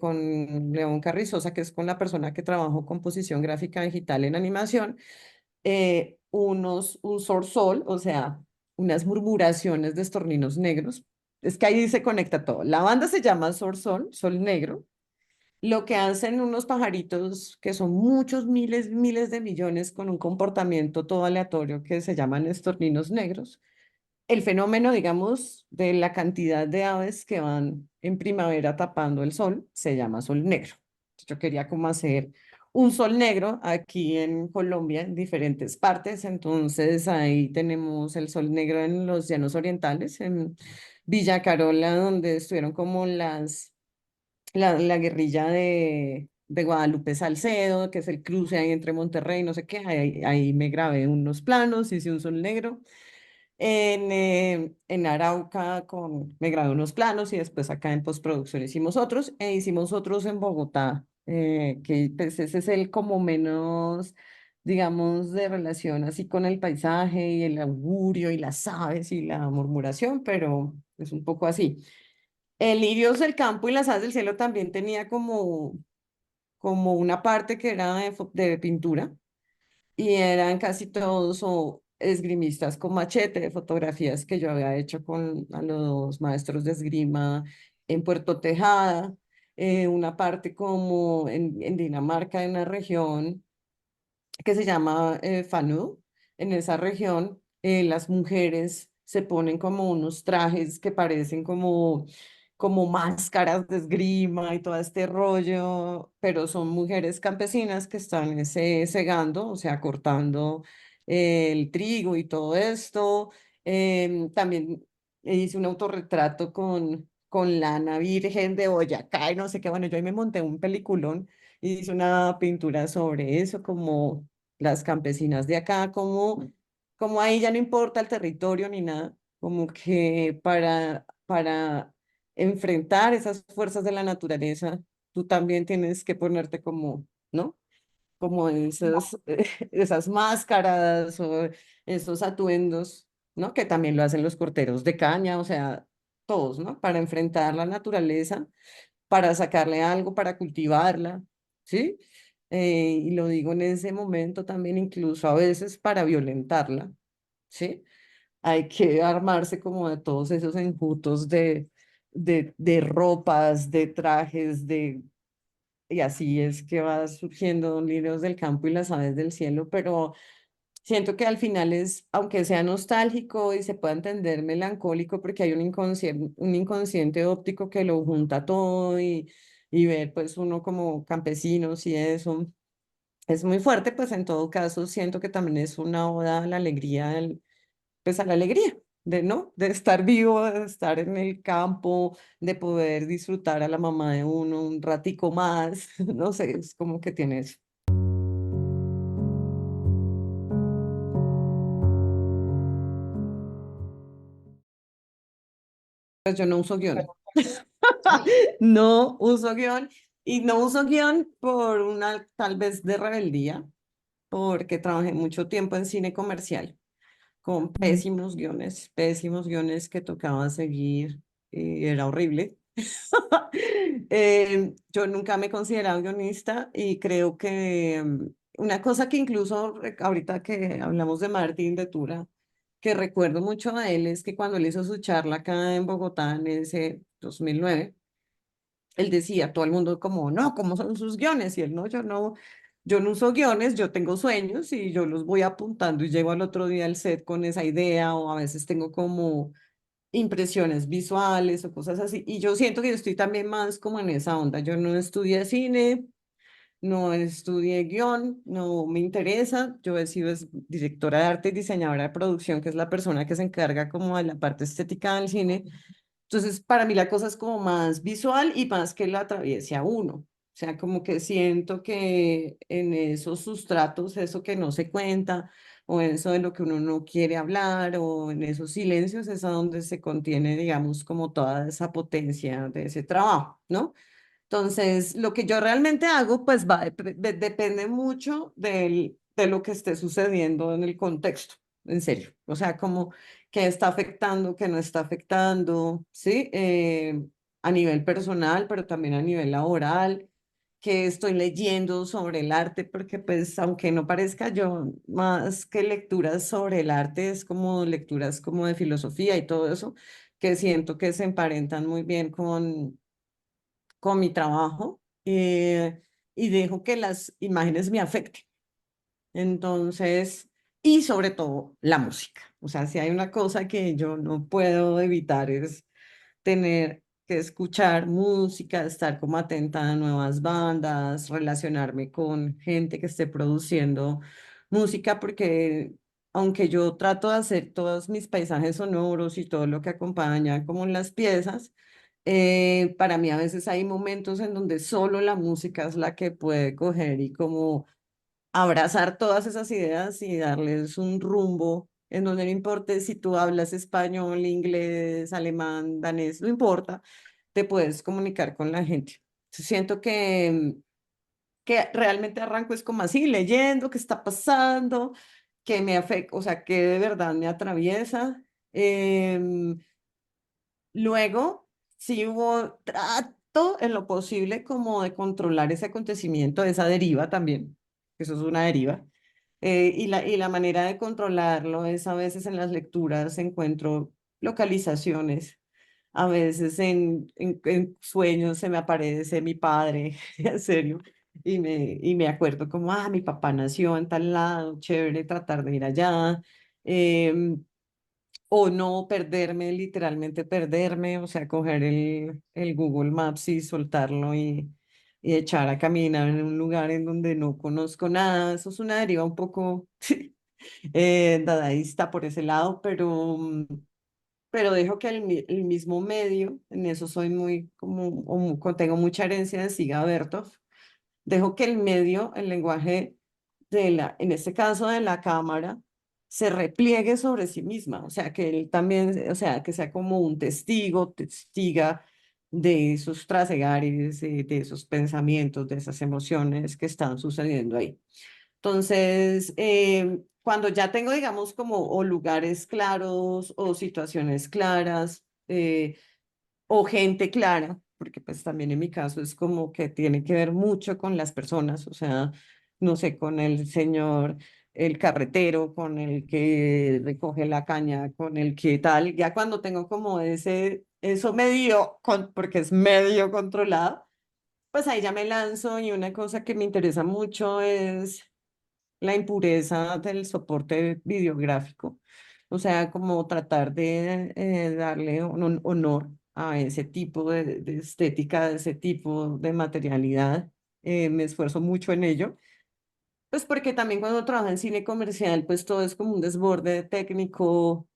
[SPEAKER 1] con León Carrizosa, que es con la persona que trabajó composición gráfica digital en animación, un zorzal, o sea, unas murmuraciones de estorninos negros. Es que ahí se conecta todo. La banda se llama Zorzal, Sol Negro. Lo que hacen unos pajaritos que son muchos miles, miles de millones, con un comportamiento todo aleatorio, que se llaman estorninos negros. El fenómeno, digamos, de la cantidad de aves que van en primavera tapando el sol se llama sol negro. Yo quería como hacer un sol negro aquí en Colombia, en diferentes partes. Entonces ahí tenemos el sol negro en los llanos orientales, en Villa Carola, donde estuvieron como la guerrilla de Guadalupe Salcedo, que es el cruce ahí entre Monterrey, no sé qué. Ahí me grabé unos planos, hice un sol negro. En Arauca me grabé unos planos, y después acá en postproducción hicimos otros, e hicimos otros en Bogotá, que pues ese es el como menos, digamos, de relación así con el paisaje y el augurio y las aves y la murmuración, pero es un poco así. El Lirios del Campo y las Aves del Cielo también tenía como una parte que era de pintura, y eran casi todos o esgrimistas con machete, de fotografías que yo había hecho con a los maestros de esgrima en Puerto Tejada. Una parte como en Dinamarca, en una región que se llama Fanú. En esa región, las mujeres se ponen como unos trajes que parecen como máscaras de esgrima y todo este rollo, pero son mujeres campesinas que están segando, o sea, cortando el trigo y todo esto. También hice un autorretrato con lana virgen de Boyacá y no sé qué. Bueno, yo ahí me monté un peliculón y hice una pintura sobre eso, como las campesinas de acá, como ahí ya no importa el territorio ni nada, como que para enfrentar esas fuerzas de la naturaleza, tú también tienes que ponerte como, ¿no? Como esas máscaras o esos atuendos, ¿no? Que también lo hacen los corteros de caña, o sea, todos, ¿no? Para enfrentar la naturaleza, para sacarle algo, para cultivarla, ¿sí? Y lo digo en ese momento también, incluso a veces para violentarla, ¿sí? Hay que armarse como de todos esos enjutos de ropas, de trajes, y así es que va surgiendo Don Lirios del Campo y las Aves del Cielo. Pero siento que al final es, aunque sea nostálgico y se pueda entender melancólico, porque hay un inconsciente óptico que lo junta todo, y ver pues uno como campesinos y eso es muy fuerte. Pues en todo caso siento que también es una oda a la alegría, pues a la alegría de, ¿no? De estar vivo, de estar en el campo, de poder disfrutar a la mamá de uno un ratico más, no sé, es como que tiene eso. Pues yo no uso guión. No uso guión y no uso guión por una tal vez de rebeldía, porque trabajé mucho tiempo en cine comercial con pésimos guiones que tocaba seguir y era horrible. Yo nunca me he considerado guionista y creo que una cosa que incluso ahorita que hablamos de Martín de Tura, que recuerdo mucho a él es que cuando él hizo su charla acá en Bogotá en ese 2009 él decía, todo el mundo como, no, ¿cómo son sus guiones? Y él, no, yo no uso guiones, yo tengo sueños y yo los voy apuntando y llego al otro día al set con esa idea o a veces tengo como impresiones visuales o cosas así. Y yo siento que yo estoy también más como en esa onda. Yo no estudié cine, no estudié guión, no me interesa. Yo he sido directora de arte y diseñadora de producción, que es la persona que se encarga como de la parte estética del cine. Entonces, para mí la cosa es como más visual y más que la atraviese a uno. O sea, como que siento que en esos sustratos, eso que no se cuenta, o eso de lo que uno no quiere hablar, o en esos silencios, es a donde se contiene, digamos, como toda esa potencia de ese trabajo, ¿no? Entonces, lo que yo realmente hago, pues depende mucho de lo que esté sucediendo en el contexto, en serio. O sea, como qué está afectando, qué no está afectando, ¿sí? A nivel personal, pero también a nivel laboral, qué estoy leyendo sobre el arte, porque pues aunque no parezca yo, más que lecturas sobre el arte, es como lecturas como de filosofía y todo eso, que siento que se emparentan muy bien con mi trabajo y dejo que las imágenes me afecten. Entonces, y sobre todo la música. O sea, si hay una cosa que yo no puedo evitar es tener que escuchar música, estar como atenta a nuevas bandas, relacionarme con gente que esté produciendo música, porque aunque yo trato de hacer todos mis paisajes sonoros y todo lo que acompaña como las piezas, para mí a veces hay momentos en donde solo la música es la que puede coger y como abrazar todas esas ideas y darles un rumbo en donde no importe si tú hablas español, inglés, alemán, danés, no importa, te puedes comunicar con la gente. Siento que realmente arranco es como así, leyendo qué está pasando, que me afecta, o sea, que de verdad me atraviesa. Luego, sí hubo trato en lo posible como de controlar ese acontecimiento, esa deriva también, que eso es una deriva. Y la manera de controlarlo es a veces en las lecturas encuentro localizaciones, a veces en sueños se me aparece mi padre, en serio, y me acuerdo como, ah, mi papá nació en tal lado, chévere tratar de ir allá. em, o no perderme, literalmente perderme, o sea, coger el Google Maps y soltarlo y echar a caminar en un lugar en donde no conozco nada. Eso es una deriva un poco dadaísta por ese lado, pero dejo que el mismo medio, en eso soy muy, tengo mucha herencia de Siga Bertov, dejo que el medio, el lenguaje en este caso de la cámara, se repliegue sobre sí misma, o sea, que él también, o sea, que sea como un testigo, testiga de esos trasegares, de esos pensamientos, de esas emociones que están sucediendo ahí. Entonces, cuando ya tengo, digamos, como o lugares claros o situaciones claras, o gente clara, porque pues también en mi caso es como que tiene que ver mucho con las personas, o sea, no sé, con el señor, el carretero, con el que recoge la caña, con el que tal, ya cuando tengo como eso medio, porque es medio controlado, pues ahí ya me lanzo y una cosa que me interesa mucho es la impureza del soporte videográfico, o sea, como tratar de darle un honor a ese tipo de estética, de ese tipo de materialidad. Me esfuerzo mucho en ello, pues porque también cuando trabajo en cine comercial, pues todo es como un desborde técnico,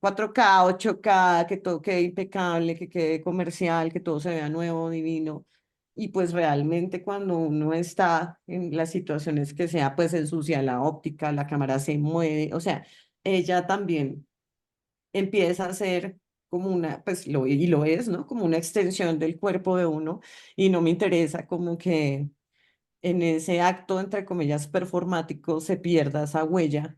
[SPEAKER 1] 4K 8K, que todo quede impecable, que quede comercial, que todo se vea nuevo, divino. Y pues realmente cuando uno está en las situaciones que sea, pues se ensucia la óptica, la cámara se mueve, o sea, ella también empieza a ser como una, pues y lo es, ¿no? Como una extensión del cuerpo de uno y no me interesa como que en ese acto, entre comillas, performático se pierda esa huella,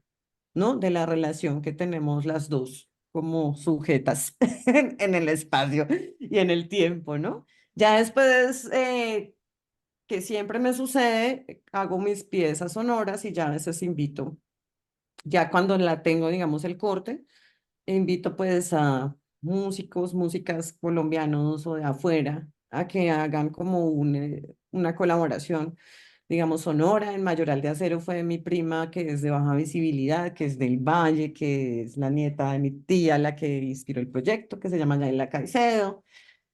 [SPEAKER 1] ¿no? De la relación que tenemos las dos como sujetas en el espacio y en el tiempo, ¿no? Ya después, que siempre me sucede, hago mis piezas sonoras y ya a veces invito, ya cuando la tengo, digamos, el corte, invito pues a músicos, músicas colombianos o de afuera a que hagan como una colaboración, digamos, sonora. En Mayoral de Acero fue mi prima que es de baja visibilidad, que es del Valle, que es la nieta de mi tía, la que inspiró el proyecto, que se llama Yaela Caicedo.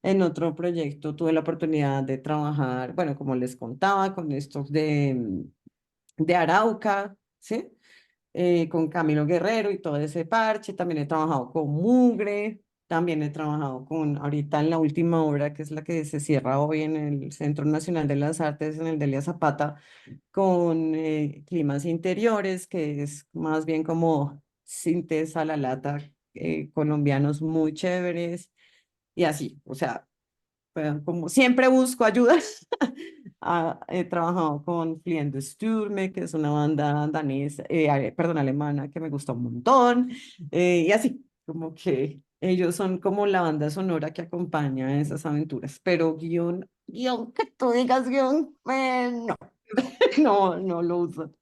[SPEAKER 1] En otro proyecto tuve la oportunidad de trabajar, bueno, como les contaba, con estos de Arauca, ¿sí? Con Camilo Guerrero y todo ese parche. También he trabajado con Mugre, también he trabajado con, ahorita en la última obra, que es la que se cierra hoy en el Centro Nacional de las Artes, en el Delia Zapata, con Climas Interiores, que es más bien como sintes a la lata, colombianos muy chéveres y así, o sea. Como siempre busco ayuda. He trabajado con Fliende Sturme, que es una banda danesa, perdón, alemana, que me gusta un montón. Y así, como que ellos son como la banda sonora que acompaña esas aventuras. Pero guión, que tú digas guión, no, no lo uso.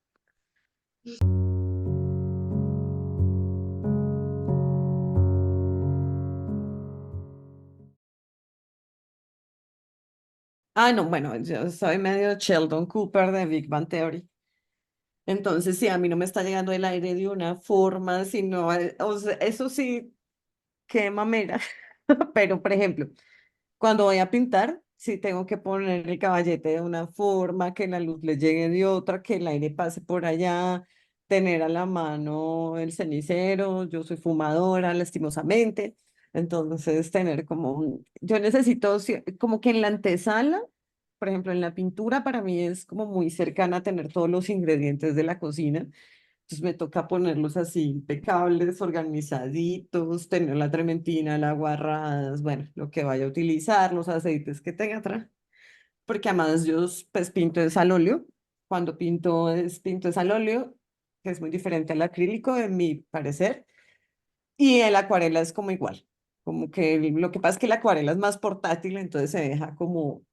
[SPEAKER 1] Ah, no, bueno, yo soy medio Sheldon Cooper de Big Bang Theory. Entonces, sí, a mí no me está llegando el aire de una forma, sino, o sea, eso sí, qué mamera. Pero, por ejemplo, cuando voy a pintar, sí tengo que poner el caballete de una forma, que la luz le llegue de otra, que el aire pase por allá, tener a la mano el cenicero. Yo soy fumadora, lastimosamente. Entonces, tener como yo necesito, como que en la antesala, por ejemplo, en la pintura, para mí es como muy cercana a tener todos los ingredientes de la cocina. Entonces me toca ponerlos así impecables, organizaditos, tener la trementina, las guarradas, bueno, lo que vaya a utilizar, los aceites que tenga atrás, porque además yo pues pinto es al óleo. Cuando pinto es al óleo, que es muy diferente al acrílico, en mi parecer, y el acuarela es como igual, como que lo que pasa es que la acuarela es más portátil, entonces se deja como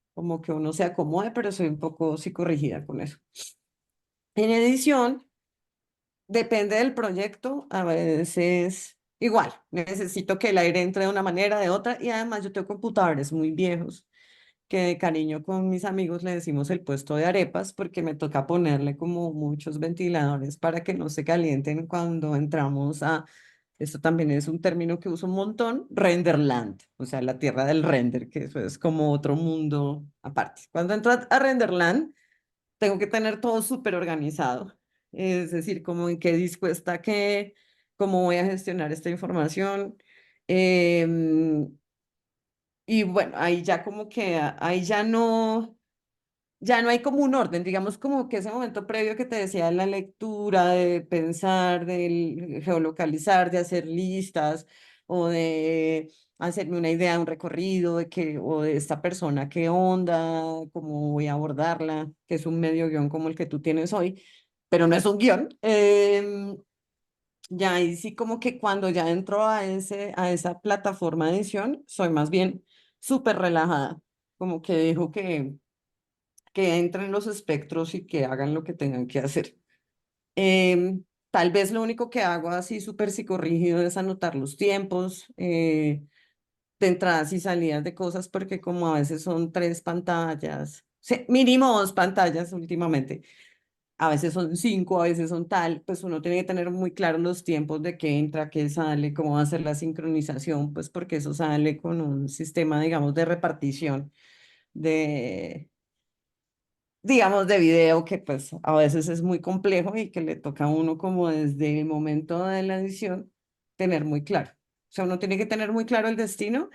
[SPEAKER 1] que uno se acomode, pero soy un poco psicorrígida con eso. En edición, depende del proyecto, a veces igual, necesito que el aire entre de una manera, de otra, y además yo tengo computadores muy viejos, que de cariño con mis amigos le decimos el puesto de arepas, porque me toca ponerle como muchos ventiladores para que no se calienten cuando entramos a, esto también es un término que uso un montón, Renderland, o sea, la tierra del render, que eso es como otro mundo aparte. Cuando entro a Renderland, tengo que tener todo súper organizado. Es decir, como en qué disco está qué, cómo voy a gestionar esta información. Em, y bueno, ahí ya como que, ahí ya no hay como un orden, digamos como que ese momento previo que te decía de la lectura, de pensar, de geolocalizar, de hacer listas o de hacerme una idea de un recorrido, o de esta persona, qué onda, cómo voy a abordarla, que es un medio guión como el que tú tienes hoy, pero no es un guión. Ya ahí sí como que cuando ya entro a esa plataforma de edición, soy más bien súper relajada, como que dejo que entren los espectros y que hagan lo que tengan que hacer. Tal vez lo único que hago así súper psicorrígido es anotar los tiempos, de entradas y salidas de cosas, porque como a veces son tres pantallas, sí, mínimo dos pantallas últimamente, a veces son cinco, a veces son tal, pues uno tiene que tener muy claros los tiempos de qué entra, qué sale, cómo va a ser la sincronización, pues porque eso sale con un sistema, digamos, de repartición de digamos, de video que pues a veces es muy complejo y que le toca a uno como desde el momento de la edición tener muy claro. O sea, uno tiene que tener muy claro el destino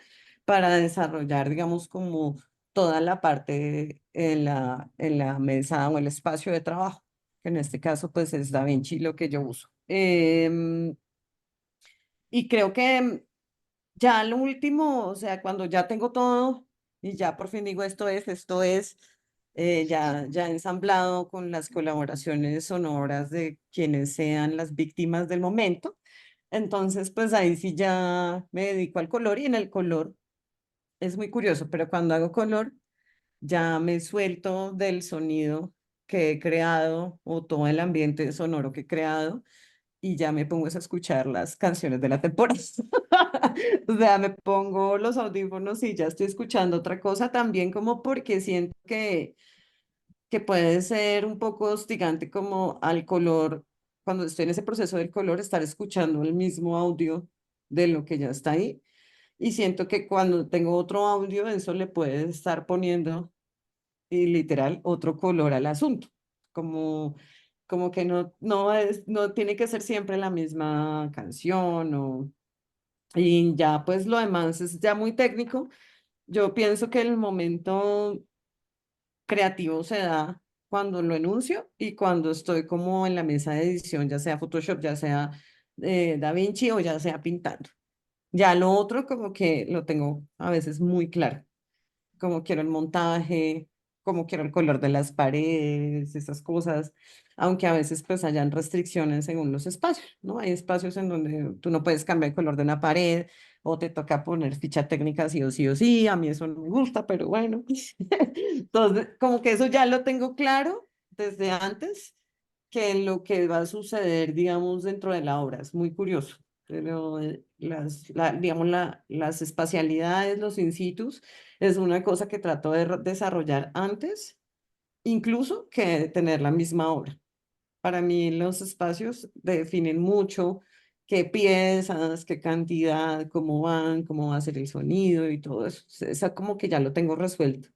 [SPEAKER 1] para desarrollar, digamos, como toda la parte en la mesa o el espacio de trabajo, que en este caso, pues es DaVinci lo que yo uso. Y creo que ya lo último, o sea, cuando ya tengo todo y ya por fin digo esto es, ya ensamblado con las colaboraciones sonoras de quienes sean las víctimas del momento. Entonces, pues ahí sí ya me dedico al color y en el color es muy curioso, pero cuando hago color ya me suelto del sonido que he creado o todo el ambiente sonoro que he creado y ya me pongo a escuchar las canciones de la temporada. O sea, me pongo los audífonos y ya estoy escuchando otra cosa también como porque siento que puede ser un poco hostigante como al color, cuando estoy en ese proceso del color, estar escuchando el mismo audio de lo que ya está ahí. Y siento que cuando tengo otro audio, eso le puede estar poniendo, y literal, otro color al asunto. Como, como que no tiene que ser siempre la misma canción y ya pues lo demás es ya muy técnico. Yo pienso que el momento creativo se da cuando lo enuncio y cuando estoy como en la mesa de edición, ya sea Photoshop, ya sea DaVinci o ya sea pintando. Ya lo otro como que lo tengo a veces muy claro, como quiero el montaje, como quiero el color de las paredes, esas cosas, aunque a veces pues hayan restricciones según los espacios, ¿no? Hay espacios en donde tú no puedes cambiar el color de una pared o te toca poner ficha técnica sí o sí o sí, a mí eso no me gusta, pero bueno. Entonces, como que eso ya lo tengo claro desde antes que lo que va a suceder, digamos, dentro de la obra. Es muy curioso, pero digamos, las espacialidades, los in situs, es una cosa que trato de desarrollar antes, incluso que tener la misma obra. Para mí los espacios definen mucho qué piezas, qué cantidad, cómo van, cómo va a ser el sonido y todo eso. Esa como que ya lo tengo resuelto.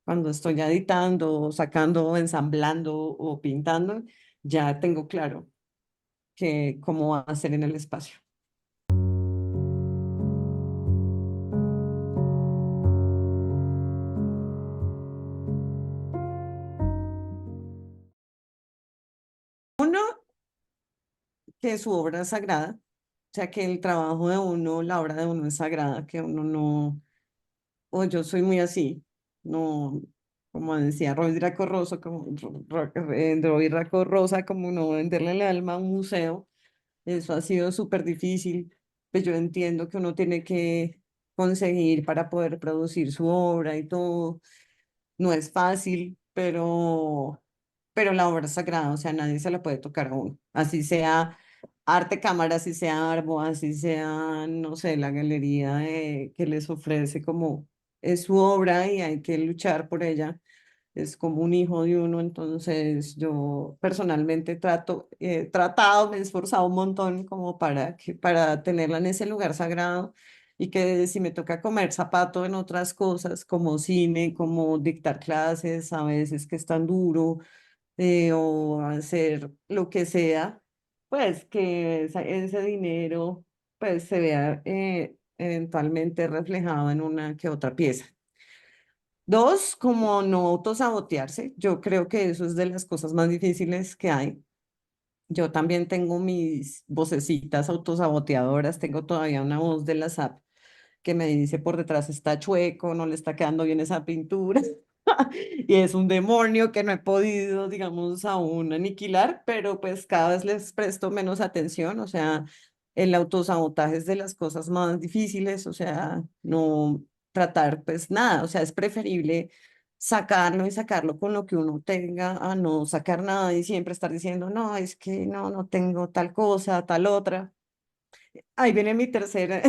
[SPEAKER 1] Cuando estoy editando, sacando, ensamblando o pintando, ya tengo claro que cómo va a ser en el espacio. Uno, que su obra es sagrada, o sea, que el trabajo de uno, la obra de uno es sagrada, que uno no, o yo soy muy así, no, como decía Roy Draco Rosa, Roy Draco Rosa, como no venderle el alma a un museo. Eso ha sido súper difícil. Pues yo entiendo que uno tiene que conseguir para poder producir su obra y todo. No es fácil, pero la obra es sagrada, o sea, nadie se la puede tocar a uno. Así sea arte cámara, así sea Arbo, así sea, no sé, la galería que les ofrece como es su obra y hay que luchar por ella, es como un hijo de uno, entonces yo personalmente he tratado, me he esforzado un montón como para tenerla en ese lugar sagrado y que si me toca comer zapato en otras cosas como cine, como dictar clases, a veces que es tan duro, o hacer lo que sea, pues que ese dinero pues se vea eventualmente reflejado en una que otra pieza. Dos, como no autosabotearse. Yo creo que eso es de las cosas más difíciles que hay. Yo también tengo mis vocecitas autosaboteadoras. Tengo todavía una voz de la SAP que me dice por detrás está chueco, no le está quedando bien esa pintura. Y es un demonio que no he podido, digamos, aún aniquilar, pero pues cada vez les presto menos atención. O sea, el autosabotaje es de las cosas más difíciles. O sea, no tratar pues nada. O sea, es preferible sacarlo y sacarlo con lo que uno tenga a no sacar nada y siempre estar diciendo, no, es que no tengo tal cosa, tal otra. Ahí viene mi tercera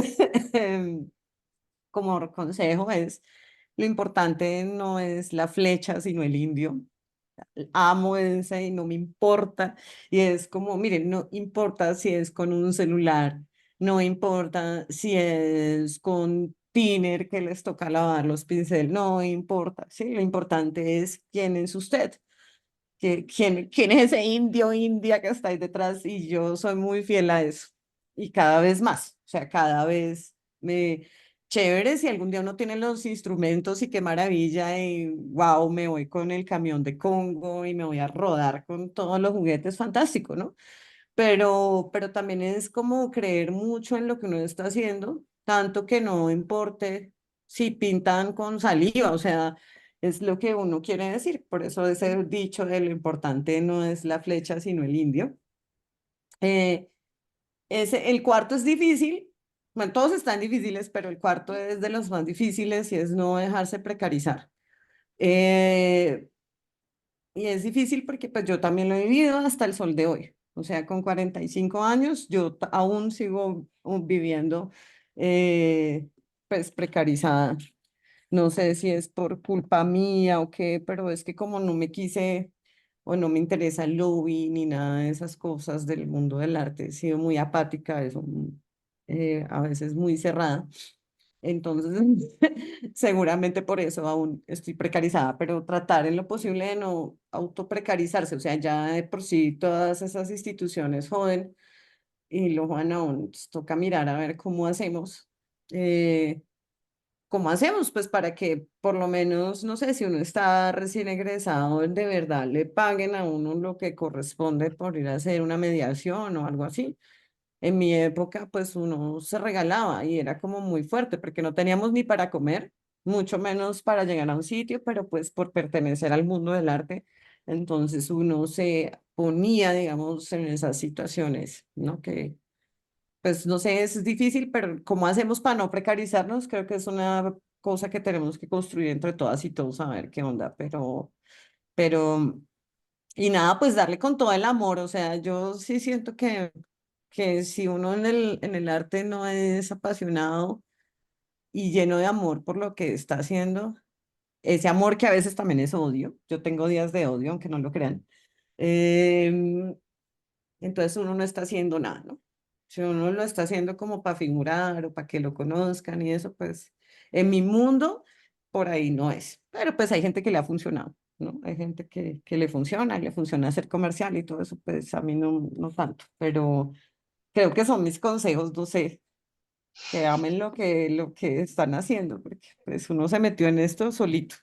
[SPEAKER 1] como consejo es, lo importante no es la flecha, sino el indio. Amo ese y no me importa. Y es como, miren, no importa si es con un celular, no importa si es con thinner que les toca lavar los pinceles, no importa, ¿sí? Lo importante es quién es usted, quién es ese indio, india que está ahí detrás y yo soy muy fiel a eso y cada vez más. O sea, cada vez me... Chévere si algún día uno tiene los instrumentos y qué maravilla y wow, me voy con el camión de Congo y me voy a rodar con todos los juguetes, fantástico, ¿no? Pero también es como creer mucho en lo que uno está haciendo, tanto que no importe si pintan con saliva, o sea, es lo que uno quiere decir. Por eso ese dicho de lo importante no es la flecha, sino el indio. Eh, el cuarto es difícil, bueno, todos están difíciles, pero el cuarto es de los más difíciles y es no dejarse precarizar. Eh, y es difícil porque pues yo también lo he vivido hasta el sol de hoy. O sea, con 45 años yo aún sigo viviendo pues precarizada. No sé si es por culpa mía o qué, pero es que como no me quise o no me interesa el lobby ni nada de esas cosas del mundo del arte, he sido muy apática, eso, a veces muy cerrada. Entonces, seguramente por eso aún estoy precarizada, pero tratar en lo posible de no autoprecarizarse, o sea, ya de por sí todas esas instituciones joden y lo van a uno, pues, toca mirar a ver cómo hacemos. eh, ¿Cómo hacemos? Pues para que por lo menos, no sé, si uno está recién egresado, de verdad le paguen a uno lo que corresponde por ir a hacer una mediación o algo así. En mi época, pues uno se regalaba y era como muy fuerte porque no teníamos ni para comer, mucho menos para llegar a un sitio, pero pues por pertenecer al mundo del arte, entonces uno se ponía, digamos, en esas situaciones, ¿no? Que pues no sé, es difícil, pero ¿cómo hacemos para no precarizarnos? Creo que es una cosa que tenemos que construir entre todas y todos a ver qué onda, pero, y nada, pues darle con todo el amor, o sea, yo sí siento que si uno en el arte no es apasionado y lleno de amor por lo que está haciendo, ese amor que a veces también es odio, yo tengo días de odio, aunque no lo crean, em, entonces uno no está haciendo nada, ¿no? Si uno lo está haciendo como para figurar o para que lo conozcan y eso, pues en mi mundo por ahí no es. Pero pues hay gente que le ha funcionado, ¿no? Hay gente que le funciona hacer comercial y todo eso, pues a mí no, no tanto. Pero creo que son mis consejos, no sé, que amen lo que están haciendo, porque pues uno se metió en esto solito.